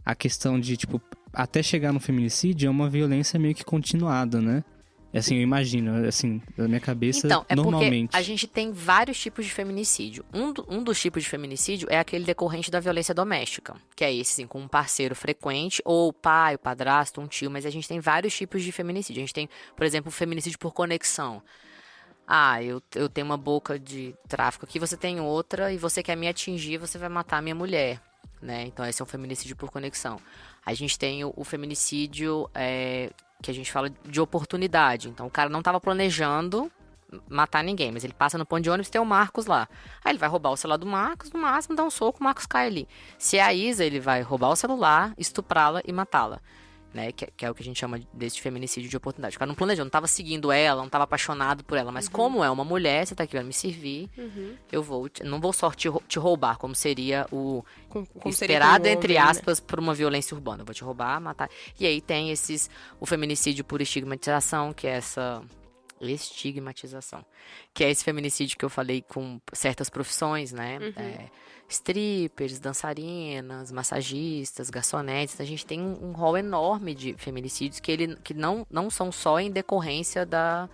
a questão de, tipo, até chegar no feminicídio é uma violência meio que continuada, né? Assim, eu imagino, assim, na minha cabeça, Então, é normalmente. porque a gente tem vários tipos de feminicídio. Um dos tipos de feminicídio é aquele decorrente da violência doméstica, que é esse, assim, com um parceiro frequente, ou o pai, o padrasto, um tio, mas a gente tem vários tipos de feminicídio. A gente tem, por exemplo, o feminicídio por conexão. Eu tenho uma boca de tráfico aqui, você tem outra, e você quer me atingir, você vai matar a minha mulher, né? Então, esse é um feminicídio por conexão. A gente tem o feminicídio que a gente fala de oportunidade. Então, o cara não estava planejando matar ninguém, mas ele passa no ponto de ônibus e tem o Marcos lá. Aí ele vai roubar o celular do Marcos, no máximo dá um soco, o Marcos cai ali. Se é a Isa, ele vai roubar o celular, estuprá-la e matá-la. Né, que é o que a gente chama desse feminicídio de oportunidade. O cara não planejou, não estava seguindo ela, não estava apaixonado por ela, mas como é uma mulher, você tá aqui, vai me servir, não vou só te roubar, como seria o esperado, entre aspas, por uma violência urbana. Eu vou te roubar, matar. E aí tem o feminicídio por estigmatização, que é essa estigmatização, que é esse feminicídio que eu falei com certas profissões, né? Strippers, dançarinas, massagistas, garçonetes. A gente tem um rol enorme de feminicídios que não são só em decorrência da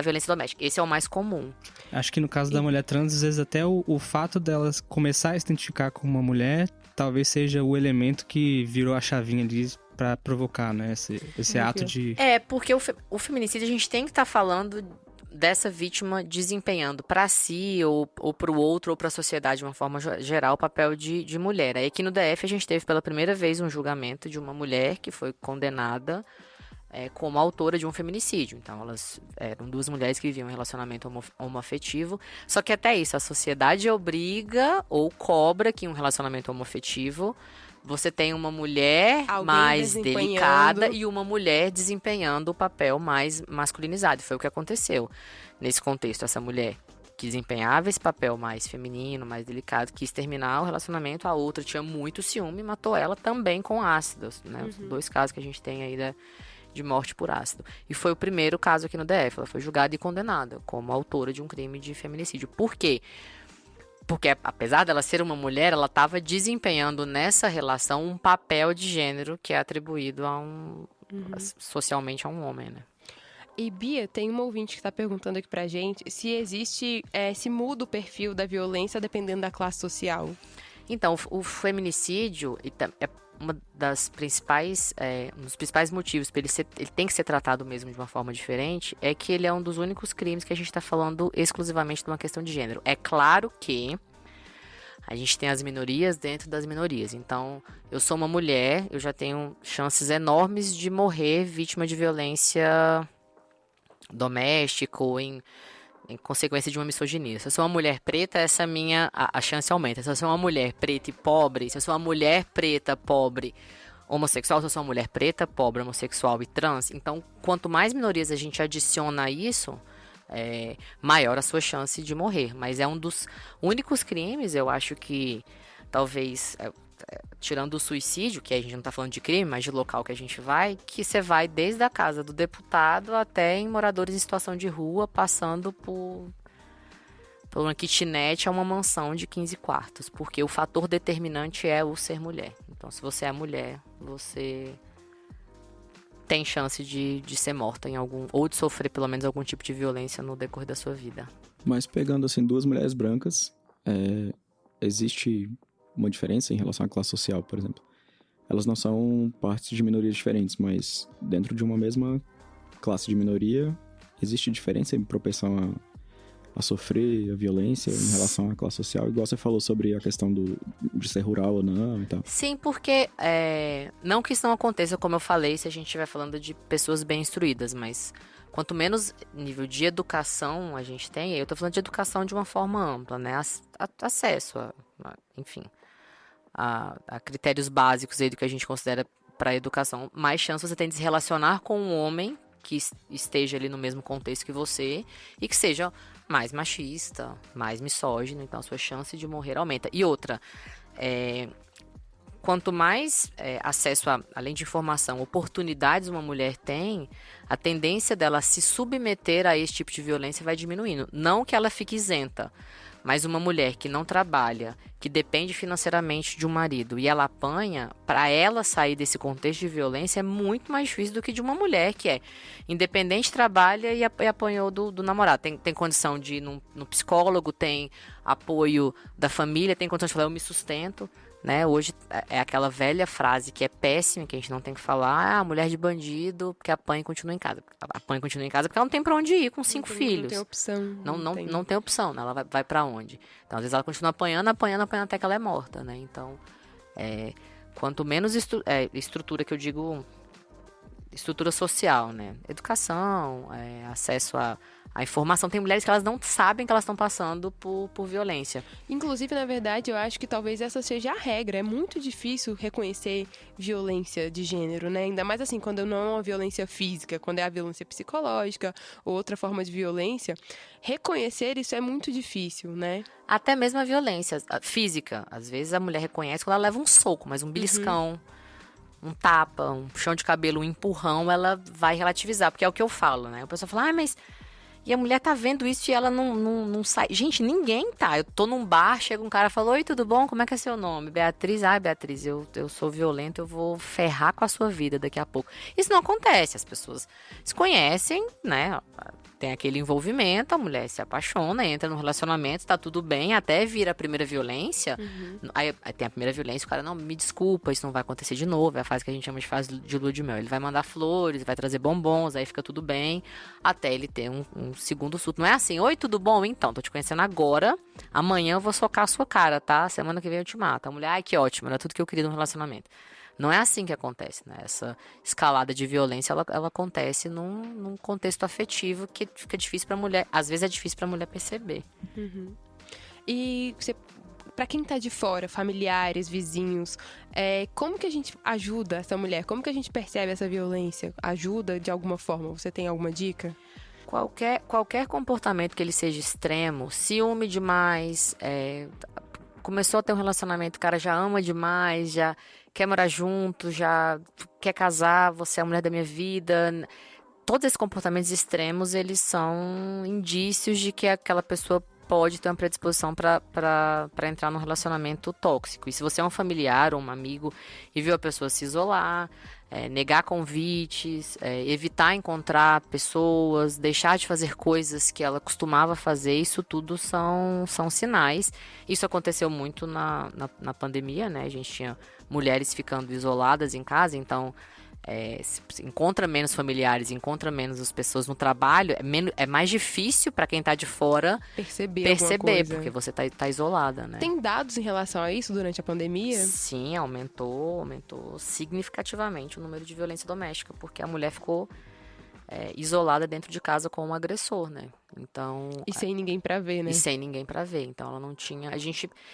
violência doméstica. Esse é o mais comum. Acho que no caso da mulher trans, às vezes até o fato dela começar a se identificar como uma mulher, talvez seja o elemento que virou a chavinha ali pra provocar, né? Esse ato de... Porque o feminicídio a gente tem que estar falando dessa vítima desempenhando para si ou para o outro ou para a sociedade de uma forma geral o papel de mulher. Aí aqui no DF a gente teve pela primeira vez um julgamento de uma mulher que foi condenada como autora de um feminicídio. Então elas eram duas mulheres que viviam um relacionamento homoafetivo, só que até isso a sociedade obriga ou cobra que em um relacionamento homoafetivo você tem uma mulher mais delicada e uma mulher desempenhando o papel mais masculinizado. Foi o que aconteceu. Nesse contexto, essa mulher que desempenhava esse papel mais feminino, mais delicado, quis terminar o relacionamento, a outra tinha muito ciúme e matou ela também com ácido. Né? Os 2 casos que a gente tem aí de morte por ácido. E foi o primeiro caso aqui no DF. Ela foi julgada e condenada como autora de um crime de feminicídio. Por quê? Porque, apesar dela ser uma mulher, ela estava desempenhando nessa relação um papel de gênero que é atribuído socialmente a um homem, né? E, Bia, tem uma ouvinte que está perguntando aqui pra gente se muda o perfil da violência dependendo da classe social. Então, o feminicídio é uma das principais, um dos principais motivos para ele tem que ser tratado mesmo de uma forma diferente, é que ele é um dos únicos crimes que a gente está falando exclusivamente de uma questão de gênero. É claro que a gente tem as minorias dentro das minorias. Então, eu sou uma mulher, eu já tenho chances enormes de morrer vítima de violência doméstica ou em consequência de uma misoginia. Se eu sou uma mulher preta, essa a chance aumenta. Se eu sou uma mulher preta e pobre, se eu sou uma mulher preta, pobre, homossexual, se eu sou uma mulher preta, pobre, homossexual e trans, então, quanto mais minorias a gente adiciona a isso, maior a sua chance de morrer. Mas é um dos únicos crimes, eu acho que, talvez, tirando o suicídio, que a gente não está falando de crime, mas de local que a gente vai, que você vai desde a casa do deputado até em moradores em situação de rua, passando por uma kitnet a uma mansão de 15 quartos, porque o fator determinante é o ser mulher. Então, se você é mulher, você tem chance de ser morta ou de sofrer pelo menos algum tipo de violência no decorrer da sua vida. Mas pegando assim 2 mulheres brancas, existe uma diferença em relação à classe social, por exemplo. Elas não são partes de minorias diferentes, mas dentro de uma mesma classe de minoria, existe diferença em propensão a sofrer a violência em relação à classe social, igual você falou sobre a questão de ser rural ou não e tal. Sim, porque não que isso não aconteça, como eu falei, se a gente estiver falando de pessoas bem instruídas, mas quanto menos nível de educação a gente tem, eu estou falando de educação de uma forma ampla, né? Acesso enfim, a critérios básicos aí do que a gente considera para a educação, mais chance você tem de se relacionar com um homem que esteja ali no mesmo contexto que você e que seja mais machista, mais misógino, então a sua chance de morrer aumenta. E outra, quanto mais acesso além de informação, oportunidades uma mulher tem, a tendência dela se submeter a esse tipo de violência vai diminuindo. Não que ela fique isenta, Mas uma mulher que não trabalha, que depende financeiramente de um marido e ela apanha, para ela sair desse contexto de violência é muito mais difícil do que de uma mulher que é independente, trabalha e apanhou do namorado. Tem condição de ir no psicólogo, tem apoio da família, tem condição de falar, eu me sustento. Né? Hoje é aquela velha frase que é péssima, que a gente não tem que falar, mulher de bandido, porque apanha e continua em casa. Apanha e continua em casa porque ela não tem pra onde ir com 5 filhos. Não tem opção. Não tem opção, né? Ela vai pra onde? Então, às vezes ela continua apanhando até que ela é morta, né? Então, quanto menos estrutura, que eu digo, estrutura social, né? Educação, acesso a informação. Tem mulheres que elas não sabem que elas estão passando por violência. Inclusive, na verdade, eu acho que talvez essa seja a regra. É muito difícil reconhecer violência de gênero, né? Ainda mais assim, quando não é uma violência física, quando é a violência psicológica ou outra forma de violência. Reconhecer isso é muito difícil, né? Até mesmo a violência física. Às vezes a mulher reconhece quando ela leva um soco, mas um beliscão, um tapa, um puxão de cabelo, um empurrão, ela vai relativizar. Porque é o que eu falo, né? O pessoal fala, mas... E a mulher tá vendo isso e ela não sai. Gente, ninguém tá. Eu tô num bar, chega um cara e fala, oi, tudo bom? Como é que é seu nome? Beatriz? Ai, Beatriz, eu sou violento, eu vou ferrar com a sua vida daqui a pouco. Isso não acontece. As pessoas se conhecem, né? Tem aquele envolvimento, a mulher se apaixona, entra num relacionamento, tá tudo bem, até vira a primeira violência. Aí tem a primeira violência, o cara, não, me desculpa, isso não vai acontecer de novo. É a fase que a gente chama de fase de lua de mel. Ele vai mandar flores, vai trazer bombons, aí fica tudo bem, até ele ter um segundo surto. Não é assim, oi, tudo bom? Então, tô te conhecendo agora, amanhã eu vou socar a sua cara, tá? Semana que vem eu te mato. A mulher, ai, que ótimo, era tudo que eu queria num relacionamento. Não é assim que acontece, né? Essa escalada de violência, ela acontece num contexto afetivo que fica difícil pra mulher. Às vezes é difícil pra mulher perceber. E para quem tá de fora, familiares, vizinhos, como que a gente ajuda essa mulher? Como que a gente percebe essa violência? Ajuda de alguma forma? Você tem alguma dica? Qualquer comportamento que ele seja extremo, ciúme demais, começou a ter um relacionamento, o cara já ama demais, já quer morar junto, já quer casar, você é a mulher da minha vida. Todos esses comportamentos extremos, eles são indícios de que aquela pessoa pode ter uma predisposição para entrar num relacionamento tóxico. E se você é um familiar ou um amigo e viu a pessoa se isolar, negar convites, evitar encontrar pessoas, deixar de fazer coisas que ela costumava fazer, isso tudo são sinais. Isso aconteceu muito na pandemia, né? A gente tinha mulheres ficando isoladas em casa, então se encontra menos familiares, encontra menos as pessoas no trabalho, é mais difícil para quem tá de fora perceber porque você tá isolada, né? Tem dados em relação a isso durante a pandemia? Sim, aumentou significativamente o número de violência doméstica, porque a mulher ficou isolada dentro de casa com um agressor, né? Então, e sem ninguém para ver, né? E sem ninguém para ver. Então ela não tinha.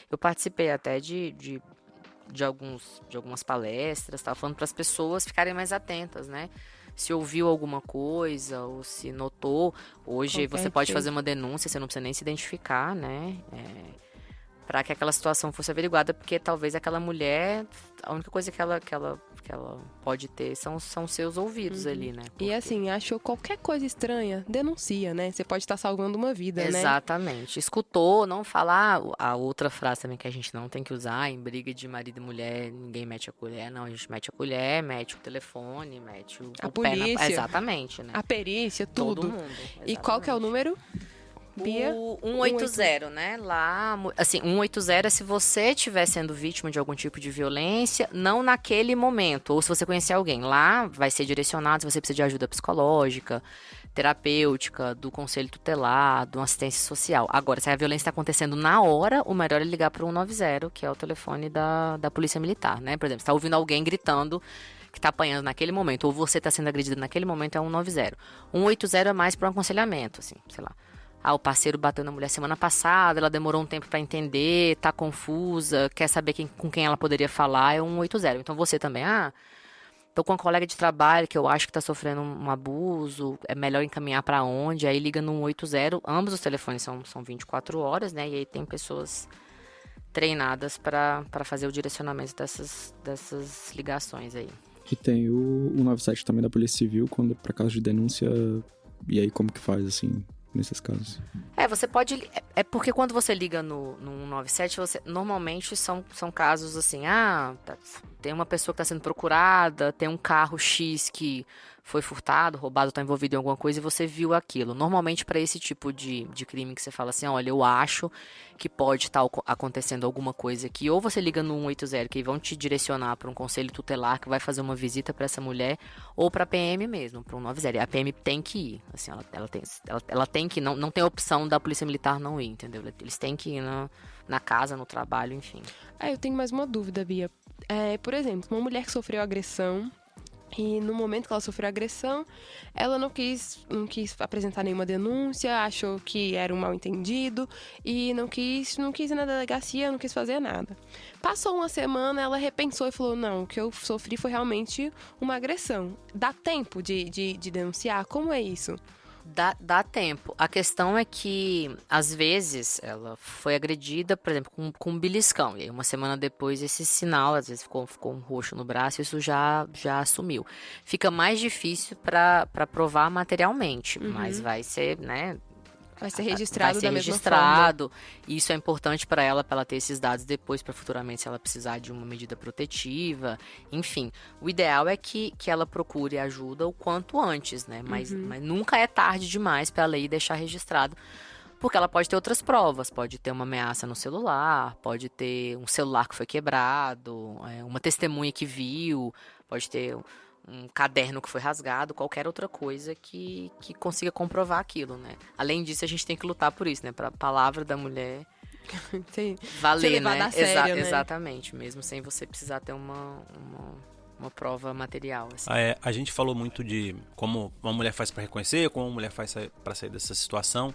Eu participei até de algumas palestras, tava falando para as pessoas ficarem mais atentas, né? Se ouviu alguma coisa ou se notou. Hoje você pode fazer uma denúncia, você não precisa nem se identificar, né? Para que aquela situação fosse averiguada, porque talvez aquela mulher, a única coisa que ela pode ter são seus ouvidos ali, né? Porque... E assim, achou qualquer coisa estranha, denuncia, né? Você pode estar salvando uma vida, né? Exatamente. Escutou, não falar a outra frase também que a gente não tem que usar, em briga de marido e mulher, ninguém mete a colher. Não, a gente mete a colher, mete o telefone, mete a polícia. Exatamente, né? A perícia, tudo. Todo mundo. Exatamente. E qual que é o número? Bia? O 180, né? Lá, assim, 180 é se você estiver sendo vítima de algum tipo de violência, não naquele momento, ou se você conhecer alguém. Lá vai ser direcionado se você precisa de ajuda psicológica, terapêutica, do conselho tutelar, de uma assistência social. Agora, se a violência está acontecendo na hora, o melhor é ligar para o 190, que é o telefone da Polícia Militar, né? Por exemplo, você está ouvindo alguém gritando que está apanhando naquele momento, ou você está sendo agredida naquele momento, é 190. 180 é mais para um aconselhamento, assim, sei lá. O parceiro bateu na mulher semana passada, ela demorou um tempo para entender, tá confusa, quer saber com quem ela poderia falar, é 180. Então você também, tô com uma colega de trabalho que eu acho que tá sofrendo um abuso, é melhor encaminhar para onde? Aí liga no 180, ambos os telefones são 24 horas, né? E aí tem pessoas treinadas para fazer o direcionamento dessas ligações aí. E tem o 197 também da Polícia Civil, quando é para caso de denúncia, e aí como que faz, assim... nesses casos? Você pode... É porque quando você liga no 197, normalmente são casos assim, tem uma pessoa que está sendo procurada, tem um carro X que foi furtado, roubado, está envolvido em alguma coisa e você viu aquilo. Normalmente para esse tipo de crime que você fala assim, olha, eu acho que pode estar acontecendo alguma coisa aqui, ou você liga no 180, que vão te direcionar para um conselho tutelar que vai fazer uma visita para essa mulher, ou para a PM mesmo, para o 190. A PM tem que ir, assim, ela tem que ir, não tem opção da polícia militar não ir, entendeu? Eles têm que ir na casa, no trabalho, enfim. Eu tenho mais uma dúvida, Bia. Por exemplo, uma mulher que sofreu agressão, e no momento que ela sofreu agressão, ela não quis apresentar nenhuma denúncia, achou que era um mal-entendido e não quis ir na delegacia, não quis fazer nada. Passou uma semana, ela repensou e falou, não, o que eu sofri foi realmente uma agressão. Dá tempo de denunciar? Como é isso? Dá tempo. A questão é que, às vezes, ela foi agredida, por exemplo, com um beliscão. E aí, uma semana depois, esse sinal, às vezes, ficou um roxo no braço, isso já sumiu. Fica mais difícil para provar materialmente, mas vai ser, né... Vai ser registrado da mesma forma. E isso é importante para ela ter esses dados depois, para futuramente, se ela precisar de uma medida protetiva. Enfim, o ideal é que ela procure ajuda o quanto antes, né? Mas nunca é tarde demais para ela ir deixar registrado. Porque ela pode ter outras provas, pode ter uma ameaça no celular, pode ter um celular que foi quebrado, uma testemunha que viu, pode ter um caderno que foi rasgado, qualquer outra coisa que consiga comprovar aquilo, né? Além disso, a gente tem que lutar por isso, né? Pra palavra da mulher valer, né? A sério, né? Exatamente, mesmo sem você precisar ter uma prova material. Assim. A gente falou muito de como uma mulher faz para reconhecer, como uma mulher faz para sair dessa situação,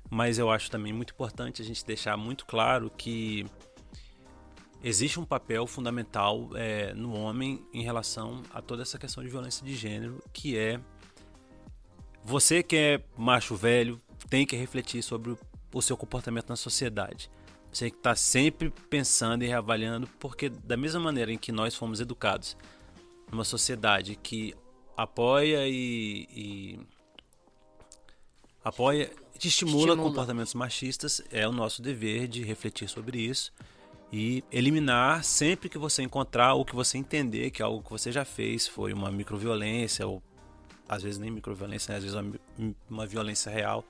mas eu acho também muito importante a gente deixar muito claro que existe um papel fundamental no homem em relação a toda essa questão de violência de gênero, que é você que é macho velho tem que refletir sobre o seu comportamento na sociedade. Você tem que estar sempre pensando e reavaliando, porque da mesma maneira em que nós fomos educados numa sociedade que apoia e estimula comportamentos machistas, é o nosso dever de refletir sobre isso e eliminar sempre que você encontrar ou que você entender que algo que você já fez foi uma microviolência, ou às vezes nem microviolência, né? Às vezes uma violência real.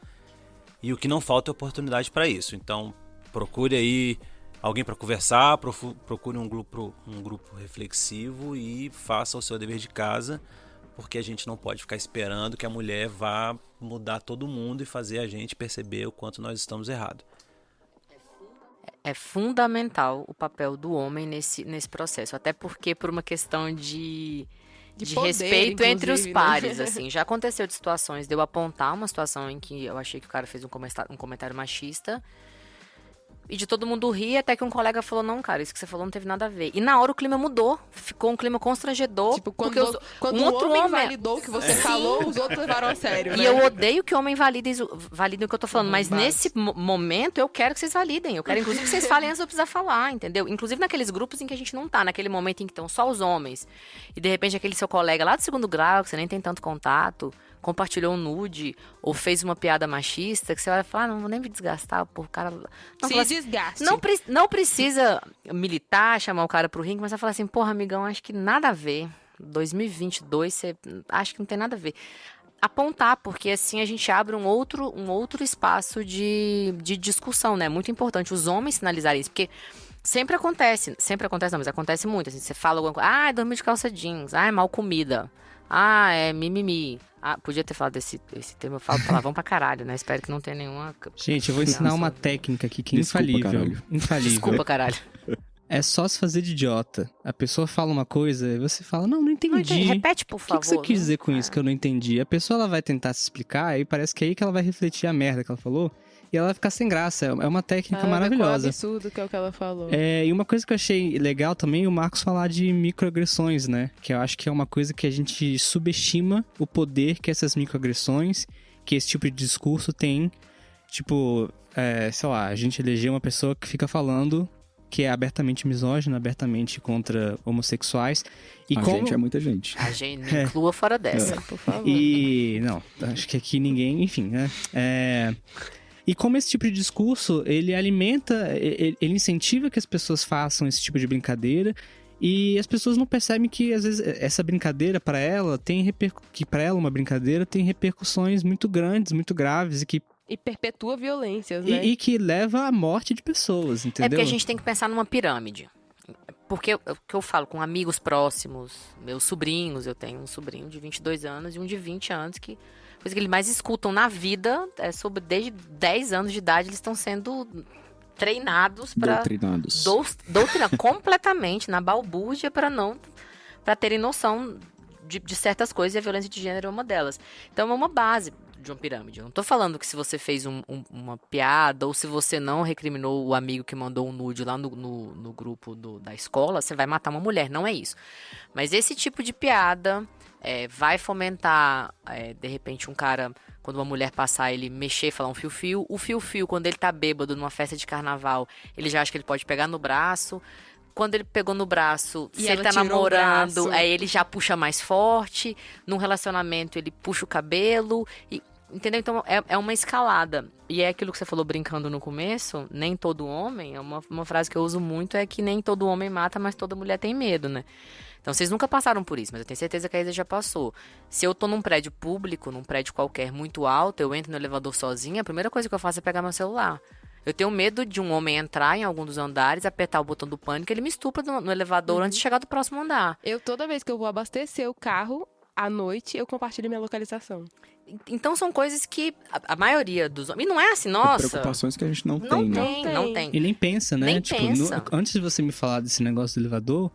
E o que não falta é oportunidade para isso. Então, procure aí alguém para conversar, procure um grupo reflexivo e faça o seu dever de casa, porque a gente não pode ficar esperando que a mulher vá mudar todo mundo e fazer a gente perceber o quanto nós estamos errados. É fundamental o papel do homem nesse processo, até porque por uma questão de poder, respeito entre os pares, né? Assim, já aconteceu de situações de eu apontar uma situação em que eu achei que o cara fez um comentário machista e de todo mundo rir, até que um colega falou, não, cara, isso que você falou não teve nada a ver. E na hora o clima mudou, ficou um clima constrangedor. Tipo, quando um outro homem validou o que você falou, os outros levaram a sério, né? E eu odeio que o homem validem o que eu tô falando, mas nesse momento eu quero que vocês validem. Eu quero, inclusive, que vocês falem antes de eu precisar falar, entendeu? Inclusive naqueles grupos em que a gente não tá, naquele momento em que estão só os homens, e de repente aquele seu colega lá do segundo grau, que você nem tem tanto contato, compartilhou um nude ou fez uma piada machista, que você vai falar, não vou nem me desgastar, por cara... Não, desgaste. Não precisa militar, chamar o cara pro ringue, mas vai falar assim, porra, amigão, acho que nada a ver. 2022, você acho que não tem nada a ver. Apontar, porque assim a gente abre um outro espaço de discussão, né? Muito importante os homens sinalizarem isso, porque sempre acontece não, mas acontece muito, assim, você fala alguma coisa, dormiu de calça jeans, é mal comida, é mimimi. Podia ter falado desse termo, eu falo palavrão pra caralho, né? Espero que não tenha nenhuma... Gente, eu vou ensinar uma técnica aqui que é infalível. Desculpa, caralho. É só se fazer de idiota. A pessoa fala uma coisa e você fala, não entendi. Repete, por favor. O que você quis dizer com isso que eu não entendi? A pessoa ela vai tentar se explicar e parece que é aí que ela vai refletir a merda que ela falou e ela vai ficar sem graça. É uma técnica maravilhosa. É absurdo que é o que ela falou. E uma coisa que eu achei legal também é o Marcos falar de microagressões, né? Que eu acho que é uma coisa que a gente subestima o poder que essas microagressões, que esse tipo de discurso tem. Tipo, sei lá, a gente elegeu uma pessoa que fica falando que é abertamente misógino, abertamente contra homossexuais. E A gente é muita gente. A gente me inclua fora dessa, por favor. E não, acho que aqui ninguém, enfim, né? E como esse tipo de discurso, ele alimenta, ele incentiva que as pessoas façam esse tipo de brincadeira, e as pessoas não percebem que às vezes essa brincadeira para ela que para ela uma brincadeira tem repercussões muito grandes, muito graves E perpetua violências, né? e que leva à morte de pessoas, entendeu? É porque a gente tem que pensar numa pirâmide. Porque o que eu falo com amigos próximos, meus sobrinhos, eu tenho um sobrinho de 22 anos e um de 20 anos, que a coisa que eles mais escutam na vida é sobre, desde 10 anos de idade, eles estão sendo treinados para... Doutrinados. Doutrinados completamente, na balbúrdia, para terem noção de certas coisas, e a violência de gênero é uma delas. Então é uma base de uma pirâmide. Eu não tô falando que se você fez uma piada ou se você não recriminou o amigo que mandou um nude lá no grupo da escola, você vai matar uma mulher. Não é isso. Mas esse tipo de piada vai fomentar, de repente, um cara, quando uma mulher passar, ele mexer, falar um fio-fio. O fio-fio, quando ele tá bêbado numa festa de carnaval, ele já acha que ele pode pegar no braço. Quando ele pegou no braço, E se ele ela tá tirou o namorando, braço. aí ele já puxa mais forte. Num relacionamento, ele puxa o cabelo. Entendeu? Então, é uma escalada. E é aquilo que você falou brincando no começo, nem todo homem, é uma frase que eu uso muito, é que nem todo homem mata, mas toda mulher tem medo, né? Então, vocês nunca passaram por isso, mas eu tenho certeza que a Isa já passou. Se eu tô num prédio público, num prédio qualquer muito alto, eu entro no elevador sozinha, a primeira coisa que eu faço é pegar meu celular. Eu tenho medo de um homem entrar em algum dos andares, apertar o botão do pânico, ele me estupra no elevador antes de chegar do próximo andar. Eu, toda vez que eu vou abastecer o carro, à noite, eu compartilho minha localização. Então, são coisas que a maioria dos homens... E não é assim, nossa... Preocupações que a gente não Não tem, né? tem, não tem. E nem pensa, né? Nem tipo, pensa. Antes de você me falar desse negócio do elevador,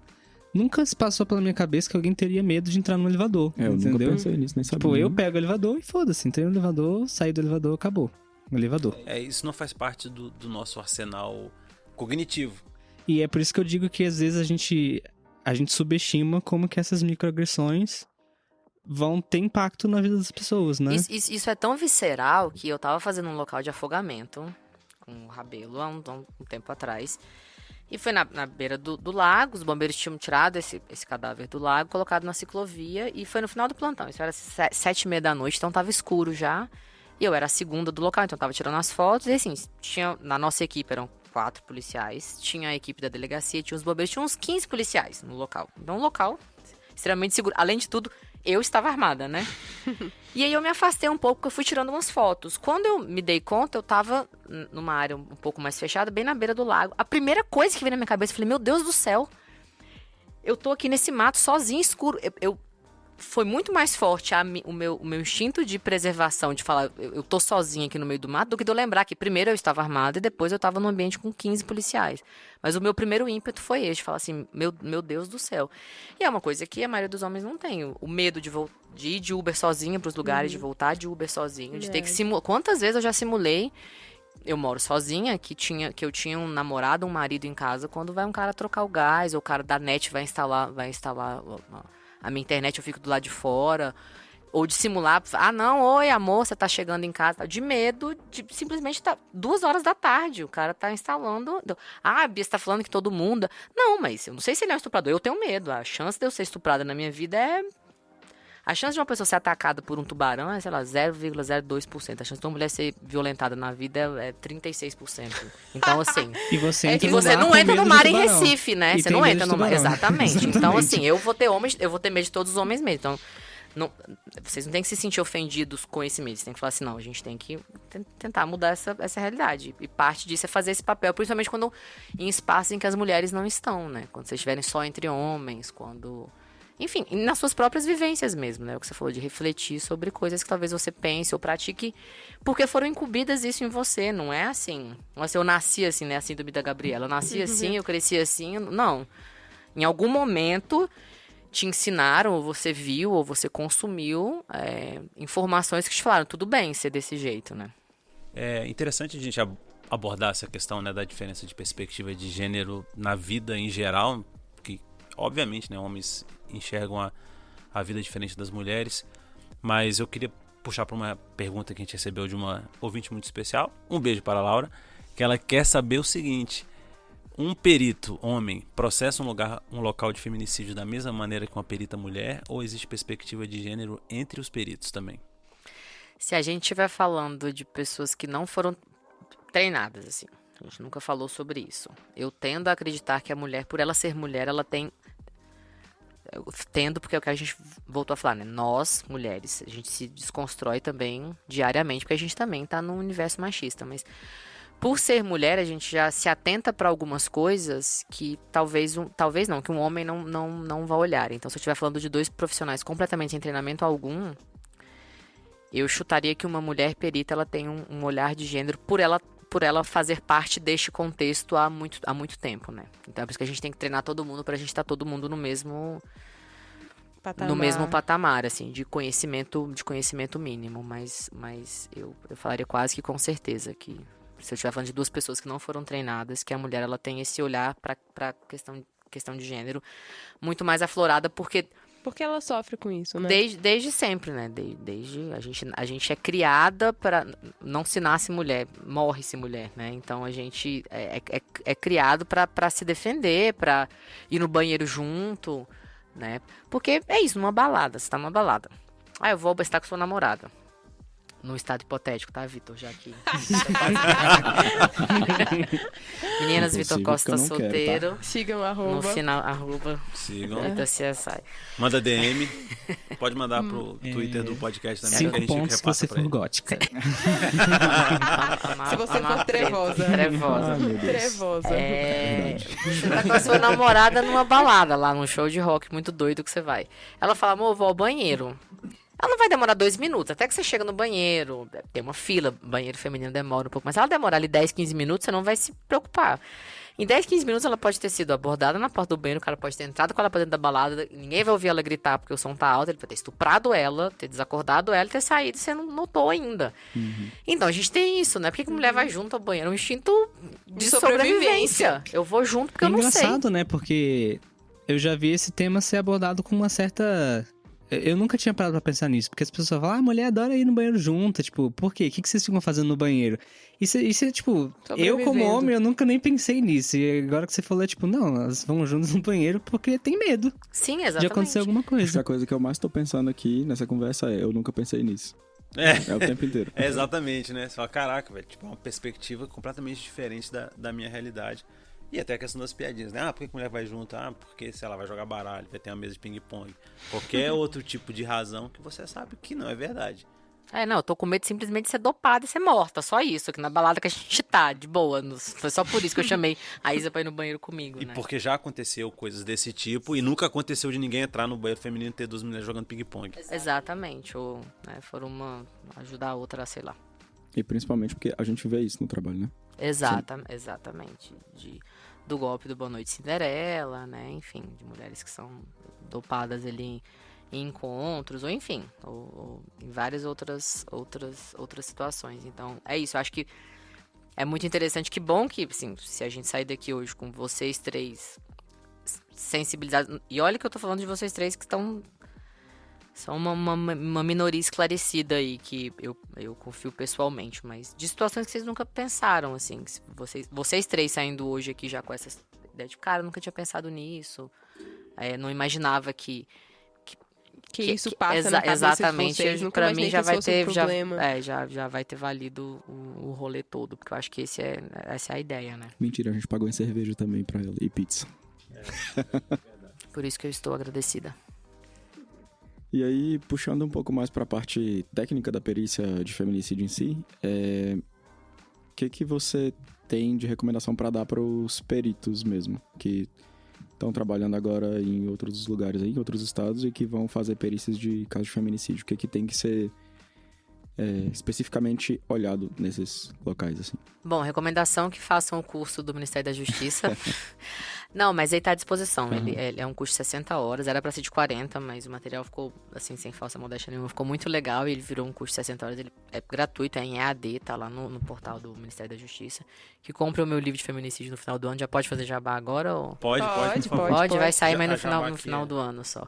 nunca se passou pela minha cabeça que alguém teria medo de entrar no elevador. Eu nunca entendeu? pensei nisso, nem sabia. Tipo, eu né? pego o elevador e foda-se. Entrei no elevador, saí do elevador, acabou. O elevador. Isso não faz parte do nosso arsenal cognitivo. E é por isso que eu digo que às vezes a gente subestima como que essas microagressões vão ter impacto na vida das pessoas, né? Isso é tão visceral que eu tava fazendo um local de afogamento com o Rabelo há um tempo atrás. E foi na beira do lago, os bombeiros tinham tirado esse cadáver do lago, colocado na ciclovia, e foi no final do plantão. Isso era 7h30 da noite, então tava escuro já. E eu era a segunda do local, então eu tava tirando as fotos. E assim, na nossa equipe eram 4 policiais, tinha a equipe da delegacia, tinha os bombeiros, tinha uns 15 policiais no local. Então um local extremamente seguro. Além de tudo, eu estava armada, né? E aí eu me afastei um pouco, porque eu fui tirando umas fotos. Quando eu me dei conta, eu tava numa área um pouco mais fechada, bem na beira do lago. A primeira coisa que veio na minha cabeça, eu falei, meu Deus do céu, eu tô aqui nesse mato sozinho, escuro. Foi muito mais forte o meu instinto de preservação, de falar, eu tô sozinha aqui no meio do mato, do que de eu lembrar que primeiro eu estava armada e depois eu estava num ambiente com 15 policiais. Mas o meu primeiro ímpeto foi esse, de falar assim, meu Deus do céu. E é uma coisa que a maioria dos homens não tem, o medo de ir de Uber sozinha pros lugares, de voltar de Uber sozinho, de ter que simular. Quantas vezes eu já simulei, eu moro sozinha, que eu tinha um namorado, um marido em casa, quando vai um cara trocar o gás, ou o cara da net vai instalar a minha internet, eu fico do lado de fora. Ou de simular, não, oi amor, você tá chegando em casa. De medo de simplesmente 2h da tarde, o cara tá instalando. A Bia, você tá falando que todo mundo... Não, mas eu não sei se ele é um estuprador, eu tenho medo. A chance de eu ser estuprada na minha vida é... A chance de uma pessoa ser atacada por um tubarão é, sei lá, 0,02%. A chance de uma mulher ser violentada na vida é 36%. Então, assim... E você não entra no mar em Recife, né? E você não entra no mar. tubarão. Exatamente. Então, assim, eu vou ter medo de todos os homens mesmo. Então, vocês não têm que se sentir ofendidos com esse medo. Vocês têm que falar assim, não, a gente tem que tentar mudar essa realidade. E parte disso é fazer esse papel, principalmente quando em espaços em que as mulheres não estão, né? Quando vocês estiverem só entre homens, quando... Enfim, nas suas próprias vivências mesmo, né? O que você falou de refletir sobre coisas que talvez você pense ou pratique, porque foram incumbidas isso em você, não é assim. Nossa, eu nasci assim, né? A síndrome da Gabriela. Eu nasci assim, eu cresci assim. Não. Em algum momento te ensinaram, ou você viu, ou você consumiu informações que te falaram, tudo bem ser desse jeito, né? É interessante a gente abordar essa questão, né, da diferença de perspectiva de gênero na vida em geral, que obviamente, né, homens enxergam a vida diferente das mulheres, mas eu queria puxar para uma pergunta que a gente recebeu de uma ouvinte muito especial, um beijo para a Laura, que ela quer saber o seguinte, um perito, homem, processa um local de feminicídio da mesma maneira que uma perita mulher, ou existe perspectiva de gênero entre os peritos também? Se a gente estiver falando de pessoas que não foram treinadas, assim, a gente nunca falou sobre isso. Eu tendo a acreditar que a mulher, por ela ser mulher, ela tem... Eu tendo, porque é o que a gente voltou a falar, né? Nós, mulheres, a gente se desconstrói também diariamente, porque a gente também tá num universo machista, mas... Por ser mulher, a gente já se atenta para algumas coisas que talvez não, que um homem não vá olhar. Então, se eu estiver falando de 2 profissionais completamente sem treinamento algum, eu chutaria que uma mulher perita ela tem um olhar de gênero por ela fazer parte deste contexto há muito tempo, né? Então, é por isso que a gente tem que treinar todo mundo para a gente estar todo mundo no mesmo patamar, assim, de conhecimento mínimo. Mas eu falaria quase que com certeza que se eu estiver falando de 2 pessoas que não foram treinadas, que a mulher ela tem esse olhar para questão de gênero muito mais aflorada, porque ela sofre com isso, né? desde sempre, né? Desde a gente é criada para não se nasce mulher, morre-se mulher, né? Então a gente é criado para se defender, para ir no banheiro junto, né? Porque é isso, numa balada, você tá numa balada. Eu vou estar com sua namorada. Num estado hipotético, tá, Vitor? Já aqui. Meninas, Vitor Costa solteiro. Quero, tá? Sigam No final, Sigam. Vitor CSI. Manda DM. Pode mandar pro Twitter do podcast também. 5 que a gente pontos se você repassa pra for ele. gótica. Se você for trevosa. Trevosa. Ah, meu Deus. Trevosa. Você tá com a sua namorada numa balada lá, num show de rock muito doido que você vai. Ela fala, amor, eu vou ao banheiro. Ela não vai demorar 2 minutos, até que você chega no banheiro, tem uma fila, banheiro feminino demora um pouco, mas se ela demorar ali 10, 15 minutos, você não vai se preocupar. Em 10, 15 minutos ela pode ter sido abordada na porta do banheiro, o cara pode ter entrado com ela pra dentro da balada, ninguém vai ouvir ela gritar porque o som tá alto, ele pode ter estuprado ela, ter desacordado ela, ter saído e você não notou ainda. Então a gente tem isso, né? Por que a mulher vai junto ao banheiro? É um instinto de sobrevivência. Eu vou junto porque eu não sei. É engraçado, né? Porque eu já vi esse tema ser abordado com uma certa... Eu nunca tinha parado pra pensar nisso, porque as pessoas falam, a mulher adora ir no banheiro junto, tipo, por quê? O que vocês ficam fazendo no banheiro? Isso é tipo, eu como homem, eu nunca nem pensei nisso, e agora que você falou, é tipo, não, elas vão juntas no banheiro porque tem medo Sim, exatamente. de acontecer alguma Acho que coisa. a coisa que eu mais tô pensando aqui nessa conversa eu nunca pensei nisso. É o tempo inteiro. É exatamente, né? Você fala, caraca, velho, tipo, é uma perspectiva completamente diferente da minha realidade. E até a questão das piadinhas, né? Por que a mulher vai junto? Porque, sei lá, vai jogar baralho, vai ter uma mesa de ping-pong. Qualquer outro tipo de razão que você sabe que não é verdade. Não, eu tô com medo de simplesmente ser dopada e ser morta, só isso, aqui na balada que a gente tá, de boa. Foi só por isso que eu chamei a Isa pra ir no banheiro comigo, E né? porque já aconteceu coisas desse tipo e nunca aconteceu de ninguém entrar no banheiro feminino e ter 2 mulheres jogando ping-pong. Exatamente, ou foram ajudar a outra, sei lá. E principalmente porque a gente vê isso no trabalho, né? Exatamente. Do golpe do Boa Noite Cinderela, né? Enfim, de mulheres que são dopadas ali em encontros, ou enfim, ou em várias outras situações. Então, é isso. Eu acho que é muito interessante. Que bom que, assim, se a gente sair daqui hoje com vocês 3 sensibilizados. E olha que eu tô falando de vocês 3 que são uma minoria esclarecida aí, que eu confio pessoalmente, mas de situações que vocês nunca pensaram, assim, vocês 3 saindo hoje aqui já com essa ideia de, cara, eu nunca tinha pensado nisso, não imaginava que isso passa na cabeça exatamente, de vocês. Nunca pra mim já vai ter, problema. já vai ter valido o rolê todo, porque eu acho que essa é a ideia, né? Mentira, a gente pagou em cerveja também pra ela e pizza. Por isso que eu estou agradecida. E aí, puxando um pouco mais para a parte técnica da perícia de feminicídio em si, o que você tem de recomendação para dar para os peritos mesmo, que estão trabalhando agora em outros lugares, aí, em outros estados, e que vão fazer perícias de casos de feminicídio? O que tem que ser especificamente olhado nesses locais, assim? Bom, recomendação que façam o curso do Ministério da Justiça. Não, mas ele tá à disposição. Uhum. Ele é um curso de 60 horas, era pra ser de 40, mas o material ficou, assim, sem falsa modéstia nenhuma, ficou muito legal e ele virou um curso de 60 horas. Ele é gratuito, é em EAD, tá lá no portal do Ministério da Justiça. Que compre o meu livro de feminicídio no final do ano. Já pode fazer jabá agora? Ou... Pode, por favor. Pode, vai sair, mas Jabá no aqui final do ano só.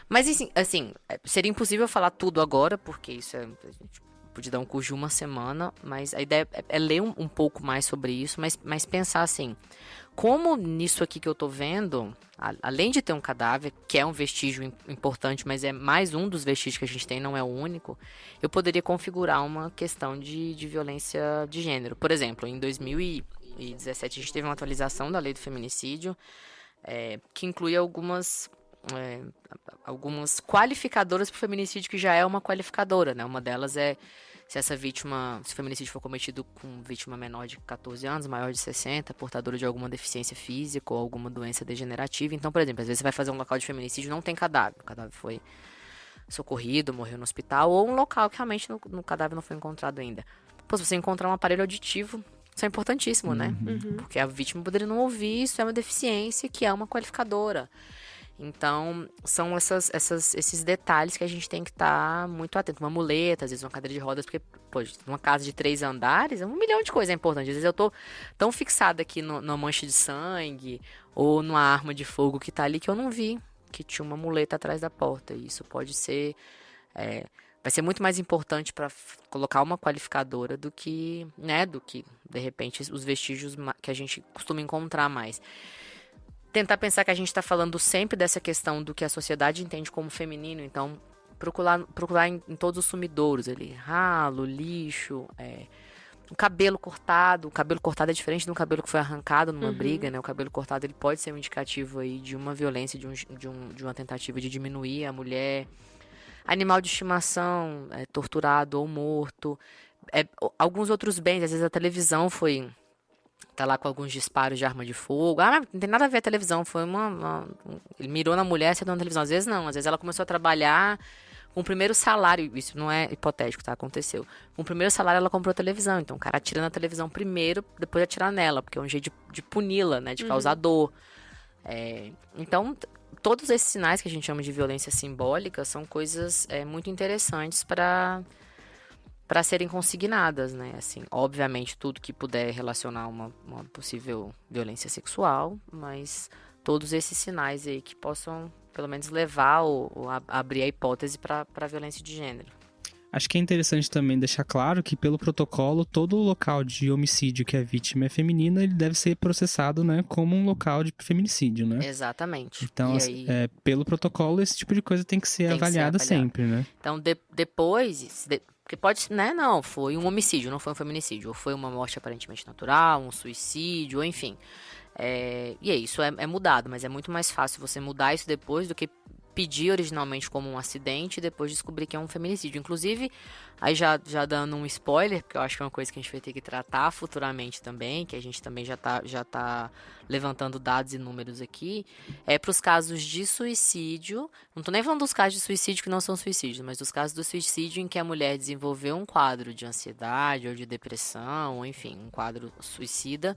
Mas, assim, seria impossível falar tudo agora, porque isso pude dar um curso de 1 semana, mas a ideia é ler um pouco mais sobre isso, mas pensar assim, como nisso aqui que eu tô vendo, além de ter um cadáver, que é um vestígio importante, mas é mais um dos vestígios que a gente tem, não é o único, eu poderia configurar uma questão de violência de gênero. Por exemplo, em 2017 a gente teve uma atualização da lei do feminicídio, que inclui algumas qualificadoras para o feminicídio, que já é uma qualificadora, né? Uma delas é se o feminicídio for cometido com vítima menor de 14 anos, maior de 60, portadora de alguma deficiência física ou alguma doença degenerativa. Então, por exemplo, às vezes você vai fazer um local de feminicídio e não tem cadáver. O cadáver foi socorrido, morreu no hospital, ou um local que realmente no cadáver não foi encontrado ainda. Pô, se você encontrar um aparelho auditivo, isso é importantíssimo, né? Porque a vítima poderia não ouvir, isso é uma deficiência que é uma qualificadora. Então, são esses detalhes que a gente tem que estar muito atento. Uma muleta, às vezes uma cadeira de rodas, porque, pô, numa casa de 3 andares, 1 milhão de coisas é importante. Às vezes eu tô tão fixada aqui numa mancha de sangue ou numa arma de fogo que tá ali que eu não vi que tinha uma muleta atrás da porta. E isso pode ser... vai ser muito mais importante para colocar uma qualificadora do que, de repente, os vestígios que a gente costuma encontrar mais. Tentar pensar que a gente está falando sempre dessa questão do que a sociedade entende como feminino, então procurar em todos os sumidouros ali, ralo, lixo, o cabelo cortado. O cabelo cortado é diferente do cabelo que foi arrancado numa briga, né? O cabelo cortado ele pode ser um indicativo aí de uma violência, de uma tentativa de diminuir a mulher. Animal de estimação, torturado ou morto. Alguns outros bens, às vezes a televisão tá lá com alguns disparos de arma de fogo. Não tem nada a ver a televisão, foi ele mirou na mulher, você deu na televisão. Às vezes não, às vezes ela começou a trabalhar com o primeiro salário, isso não é hipotético, tá? Aconteceu. Com o primeiro salário ela comprou a televisão, então o cara atira na televisão primeiro, depois atira nela, porque é um jeito de puni-la, né? De causar dor. Então, todos esses sinais que a gente chama de violência simbólica são coisas muito interessantes para serem consignadas, né? Assim, obviamente, tudo que puder relacionar uma possível violência sexual, mas todos esses sinais aí que possam, pelo menos, levar ou abrir a hipótese para a violência de gênero. Acho que é interessante também deixar claro que, pelo protocolo, todo local de homicídio que a vítima é feminina, ele deve ser processado, né, como um local de feminicídio, né? Exatamente. Então, pelo protocolo, esse tipo de coisa tem que ser avaliada sempre, né? Então, depois... Porque pode, né? Não, foi um homicídio, não foi um feminicídio. Ou foi uma morte aparentemente natural, um suicídio, ou enfim. E isso é mudado, mas é muito mais fácil você mudar isso depois do que pedir originalmente como um acidente e depois descobrir que é um feminicídio. Inclusive, aí já dando um spoiler, porque eu acho que é uma coisa que a gente vai ter que tratar futuramente também, que a gente também já tá levantando dados e números aqui, para os casos de suicídio. Não tô nem falando dos casos de suicídio que não são suicídios, mas dos casos do suicídio em que a mulher desenvolveu um quadro de ansiedade ou de depressão, ou enfim, um quadro suicida,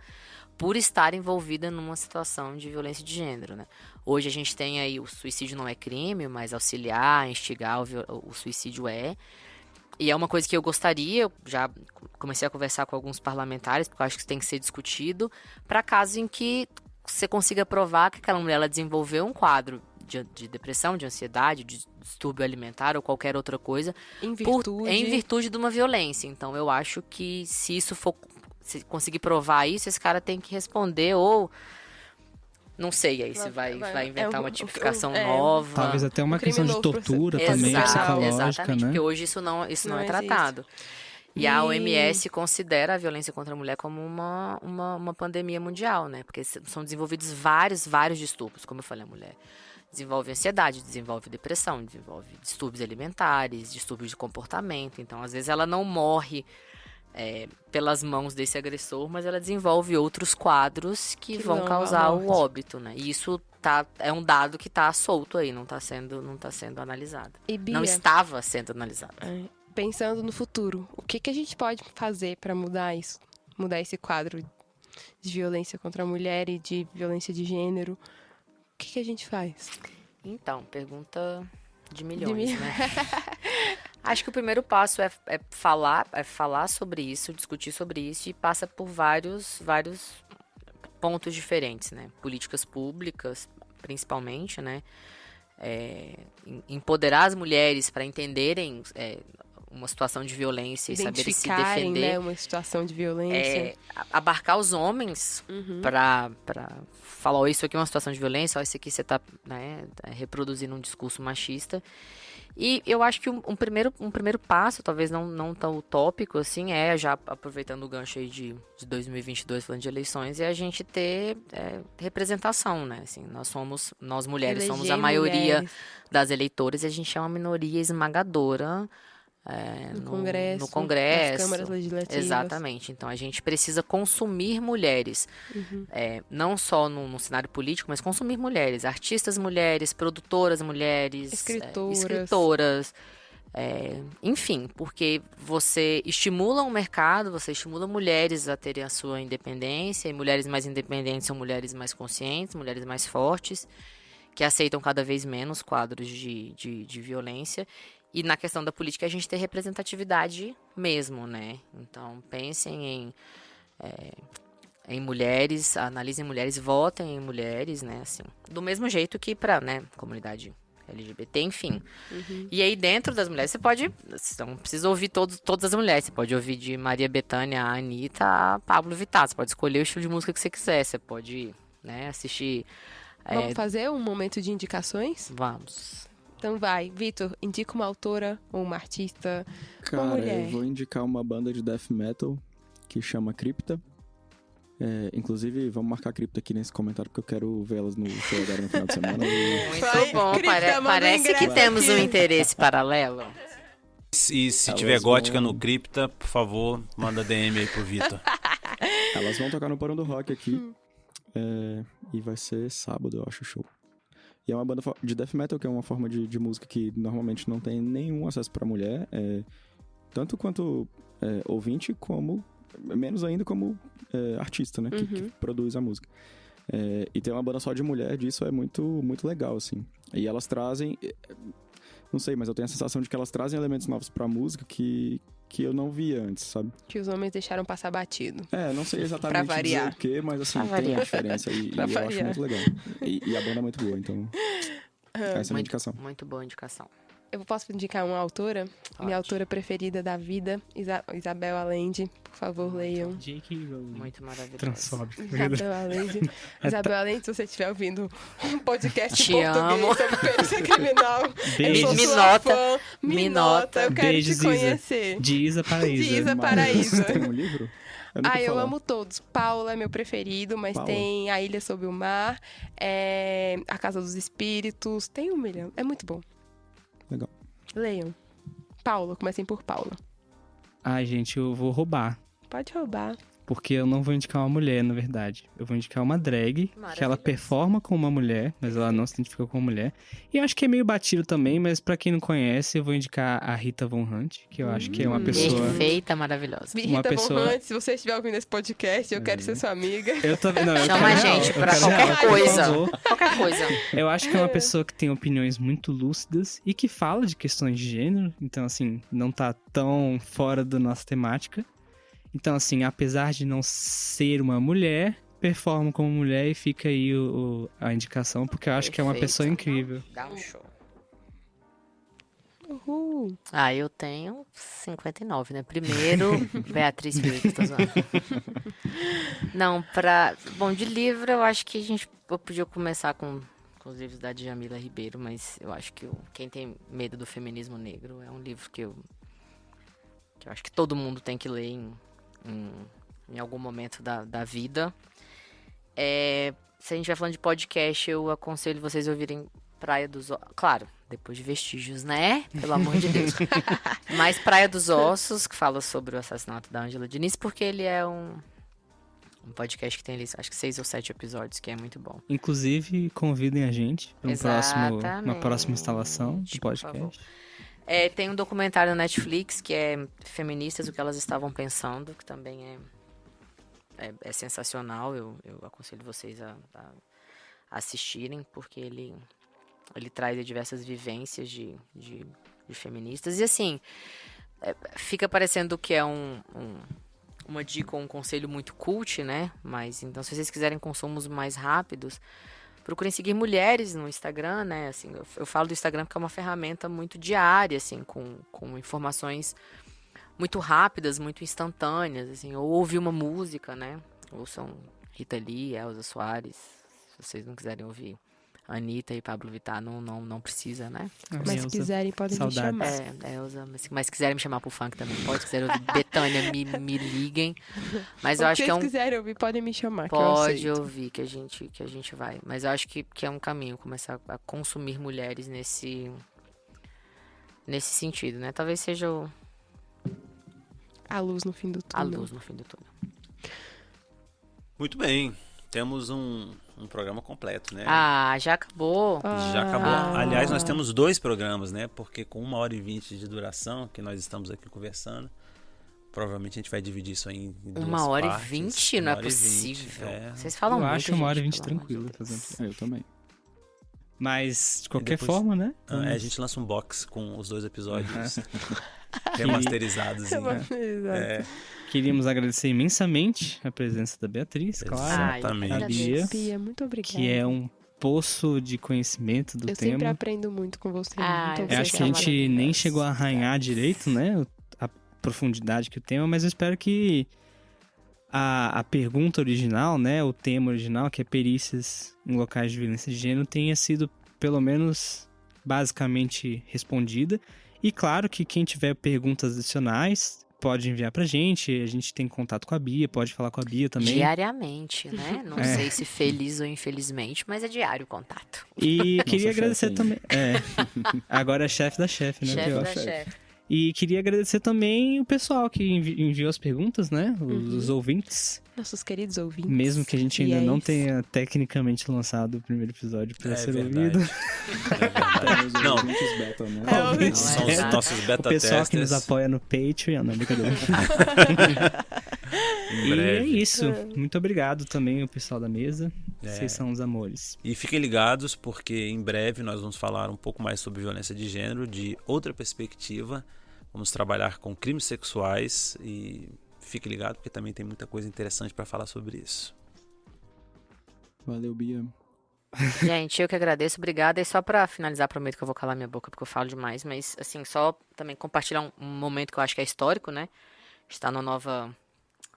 por estar envolvida numa situação de violência de gênero, né? Hoje a gente tem aí, o suicídio não é crime, mas auxiliar, instigar o suicídio é. E é uma coisa que eu gostaria, eu já comecei a conversar com alguns parlamentares, porque eu acho que isso tem que ser discutido, para casos em que você consiga provar que aquela mulher ela desenvolveu um quadro de depressão, de ansiedade, de distúrbio alimentar ou qualquer outra coisa, em virtude de uma violência. Então eu acho que se conseguir provar isso, esse cara tem que responder ou... Não sei aí se vai inventar uma tipificação nova. Talvez até uma questão de tortura também, psicológica, exatamente, né? porque hoje isso não é tratado. E a OMS considera a violência contra a mulher como uma pandemia mundial, né? Porque são desenvolvidos vários distúrbios, como eu falei, a mulher desenvolve ansiedade, desenvolve depressão, desenvolve distúrbios alimentares, distúrbios de comportamento. Então, às vezes, ela não morre pelas mãos desse agressor, mas ela desenvolve outros quadros que vão causar o óbito, né? E isso é um dado que está solto aí, não está sendo analisado. E Bia, não estava sendo analisado. Pensando no futuro, o que a gente pode fazer para mudar isso? Mudar esse quadro de violência contra a mulher e de violência de gênero? O que a gente faz? Então, pergunta de milhões, né? Acho que o primeiro passo é falar sobre isso, discutir sobre isso, e passa por vários pontos diferentes, né? Políticas públicas, principalmente, né? Empoderar as mulheres para entenderem uma situação de violência e saber se Identificarem, defender. né, uma situação de violência. Abarcar os homens pra falar, ó, isso aqui é uma situação de violência, ó, isso aqui você tá, né, reproduzindo um discurso machista. E eu acho que um primeiro passo, talvez não tão utópico assim, já aproveitando o gancho aí de 2022, falando de eleições, é a gente ter representação, né? Assim, nós mulheres Eleger somos a maioria mulheres. das eleitoras e a gente é uma minoria esmagadora No Congresso, no Congresso. nas câmaras legislativas. Exatamente. Então, a gente precisa consumir mulheres. Não só no cenário político, mas consumir mulheres. Artistas mulheres, produtoras mulheres. Escritoras. Enfim, porque você estimula o mercado, você estimula mulheres a terem a sua independência. E mulheres mais independentes são mulheres mais conscientes, mulheres mais fortes, que aceitam cada vez menos quadros de violência. E na questão da política, a gente ter representatividade mesmo, né? Então, pensem em mulheres, analisem mulheres, votem em mulheres, né? Assim, do mesmo jeito que para, né, comunidade LGBT, enfim. E aí, dentro das mulheres, você não precisa ouvir todas as mulheres. Você pode ouvir de Maria Bethânia, a Anitta, a Pablo Vittar. Você pode escolher o estilo de música que você quiser. Você pode, né, assistir... Vamos fazer um momento de indicações? Vamos. Então vai, Vitor, indica uma autora ou uma artista, uma Cara, mulher. eu vou indicar uma banda de death metal que chama Crypta. Inclusive, vamos marcar a Crypta aqui nesse comentário, porque eu quero ver elas no show agora no final de semana. Muito Vai, bom. Cripta, manda Parece que ingresso temos um aqui. interesse paralelo. E se Elas tiver gótica vão- no Cripta, por favor, manda DM aí pro Vitor. Elas vão tocar no Porão do Rock aqui. E vai ser sábado, eu acho, o show. E é uma banda de death metal, que é uma forma de música que normalmente não tem nenhum acesso pra mulher. Tanto quanto ouvinte, como... menos ainda como artista, né? Que produz a música. E ter uma banda só de mulher disso é muito, muito legal, assim. E elas trazem... não sei, mas eu tenho a sensação de que elas trazem elementos novos pra música que eu não via antes, sabe? Que os homens deixaram passar batido. Não sei Pra exatamente variar. dizer o quê, mas assim, Pra tem uma variar. diferença e Pra eu acho variar. muito legal. E a banda é muito boa, então... essa é a minha indicação. Muito boa indicação. Eu posso indicar uma autora? Pode. Minha autora preferida da vida, Isabel Allende. Por favor, leiam. J.K. Rowling. Muito maravilhoso. Transfóbico. Isabel Allende. Isabel Allende, se você estiver ouvindo um podcast Te em português amo. sobre perícia criminal, eu Beijos. sou Me sua nota. fã. Me nota. Eu quero Beijos, te conhecer. De Isa para De Isa. Isa Mas Paraíso. Tem um livro? nunca Eu falar. amo todos. Paula é meu preferido, mas Paula. tem A Ilha Sob o Mar, A Casa dos Espíritos, tem 1 milhão. É muito bom. Legal. Leiam. Paula, comecem por Paula. Ai, gente, eu vou roubar. Pode roubar. Porque eu não vou indicar uma mulher, na verdade. Eu vou indicar uma drag, que ela Maravilhoso. performa como uma mulher, mas ela não se identifica como mulher. E eu acho que é meio batido também, mas pra quem não conhece, eu vou indicar a Rita Von Hunt, que eu acho que é uma pessoa... Perfeita, maravilhosa. Rita pessoa- Von Hunt, se você estiver ouvindo esse podcast, eu quero ser sua amiga. Eu também, não, eu Chama quero a gente real, eu pra quero qualquer real, por coisa. favor. Qualquer coisa. Eu acho que é uma pessoa que tem opiniões muito lúcidas e que fala de questões de gênero. Então, assim, não tá tão fora da nossa temática. Então, assim, apesar de não ser uma mulher, performa como mulher e fica aí a indicação, porque eu acho que é uma Perfeito. pessoa incrível. Dá um show. Uhul. Eu tenho 59, né? Primeiro, Beatriz Felipe, tô zoando. Não, Bom, de livro, eu acho que eu podia começar com os livros da Djamila Ribeiro, mas eu acho que Quem Tem Medo do Feminismo Negro é um livro que eu acho que todo mundo tem que ler em algum momento da vida. Se a gente vai falando de podcast, eu aconselho vocês a ouvirem Praia dos Ossos. Claro, depois de Vestígios, né? Pelo amor de Deus. Mas Praia dos Ossos, que fala sobre o assassinato da Ângela Diniz, porque ele é um podcast que tem ali, acho que 6 ou 7 episódios, que é muito bom. Inclusive, convidem a gente para uma próxima instalação do Por favor. podcast. Tem um documentário na Netflix que é Feministas, o que elas estavam pensando, que também é sensacional. Eu aconselho vocês a assistirem, porque ele traz diversas vivências de feministas. E assim, fica parecendo que é uma dica ou um conselho muito cult, né? Mas então, se vocês quiserem consumos mais rápidos, procurem seguir mulheres no Instagram, né? Assim, eu falo do Instagram porque é uma ferramenta muito diária, assim, com informações muito rápidas, muito instantâneas, assim, ou ouvir uma música, né? Ouçam Rita Lee, Elza Soares, se vocês não quiserem ouvir Anitta e Pablo Vittar, não precisa, né? Mas se quiserem, podem me Saudades. chamar. Elza, mas se quiserem me chamar pro funk também pode, se quiserem ouvir Bethânia, me liguem, mas eu O acho que vocês é um... quiserem ouvir, podem me chamar, que eu Pode aceito. ouvir que a gente vai, mas eu acho que é um caminho, começar a consumir mulheres nesse sentido, né? Talvez seja A luz no fim do a túnel. luz no fim do túnel. Muito bem. Temos um programa completo, né? Já acabou. Já acabou. Ah. Aliás, nós temos 2 programas, né? Porque com 1h20 de duração, que nós estamos aqui conversando, provavelmente a gente vai dividir isso aí em 2 partes. 1h20? Não é 1h20, possível. é. Vocês falam Eu muito, acho 1h20 gente, pelo amor de tranquilo. Deus. fazendo- Eu também. Mas, de qualquer depois- forma, né? A gente lança um box com os 2 episódios remasterizados. É, Queríamos agradecer imensamente a presença da Beatriz, claro. Exatamente. A Bia, Bia, muito obrigada. que é um poço de conhecimento do Eu sempre tema. aprendo muito com você. muito Ah, Eu obrigada. acho que a gente nem maravilhosa. chegou a arranhar direito, né? A profundidade que o tema, mas eu espero que a pergunta original, né? O tema original, que é perícias em locais de violência de gênero, tenha sido, pelo menos, basicamente respondida. E claro que quem tiver perguntas adicionais pode enviar pra gente. A gente tem contato com a Bia, pode falar com a Bia também. Diariamente, né? Não É. sei se feliz ou infelizmente, mas é diário o contato. E queria chefe agradecer ainda. também. Agora é chefe da chefe, né? Chefe Pior. da chefe. E queria agradecer também o pessoal que enviou as perguntas, né? Os ouvintes. Nossos queridos ouvintes. Mesmo que a gente ainda não fiéis. tenha tecnicamente lançado o primeiro episódio para ser ouvido. É verdade. Os Não, ouvintes beta, né? ouvintes são os beta. nossos O beta pessoal que nos testers. apoia no Patreon, não, brincadeira. Em E é breve. isso. Muito obrigado também ao pessoal da mesa. É. Vocês são os amores. E fiquem ligados, porque em breve nós vamos falar um pouco mais sobre violência de gênero, de outra perspectiva. Vamos trabalhar com crimes sexuais e fique ligado, porque também tem muita coisa interessante para falar sobre isso. Valeu, Bia. Gente, eu que agradeço, obrigada. E só pra finalizar, prometo que eu vou calar minha boca porque eu falo demais, mas assim, só também compartilhar um momento que eu acho que é histórico, né? Está numa nova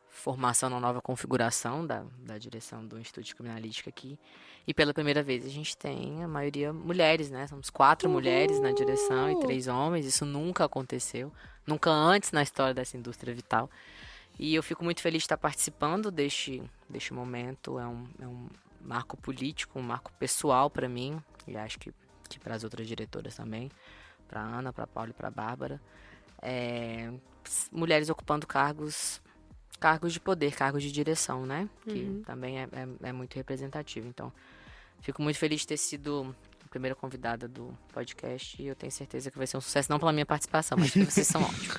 formação, numa nova configuração da direção do Instituto de Criminalística aqui. E pela primeira vez a gente tem a maioria mulheres, né? Somos 4 mulheres na direção e 3 homens. Isso nunca aconteceu, nunca antes na história dessa indústria vital. E eu fico muito feliz de estar participando deste momento. É um marco político, um marco pessoal para mim, e acho que para as outras diretoras também, para Ana, para Paula e para Bárbara. Mulheres ocupando cargos de poder, cargos de direção, né? Que também é muito representativo. Então, fico muito feliz de ter sido a primeira convidada do podcast e eu tenho certeza que vai ser um sucesso, não pela minha participação, mas porque vocês são ótimos.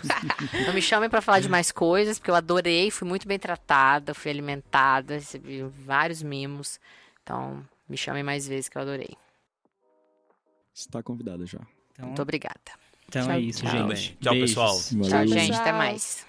Então me chamem para falar de mais coisas, porque eu adorei, fui muito bem tratada, fui alimentada, recebi vários mimos. Então, me chamem mais vezes que eu adorei. Está convidada já. Então, Muito obrigada. então Tchau, é isso, tchau. gente. Tchau, Beijos. pessoal. Valeu. Tchau, gente. Até Pessoal. mais.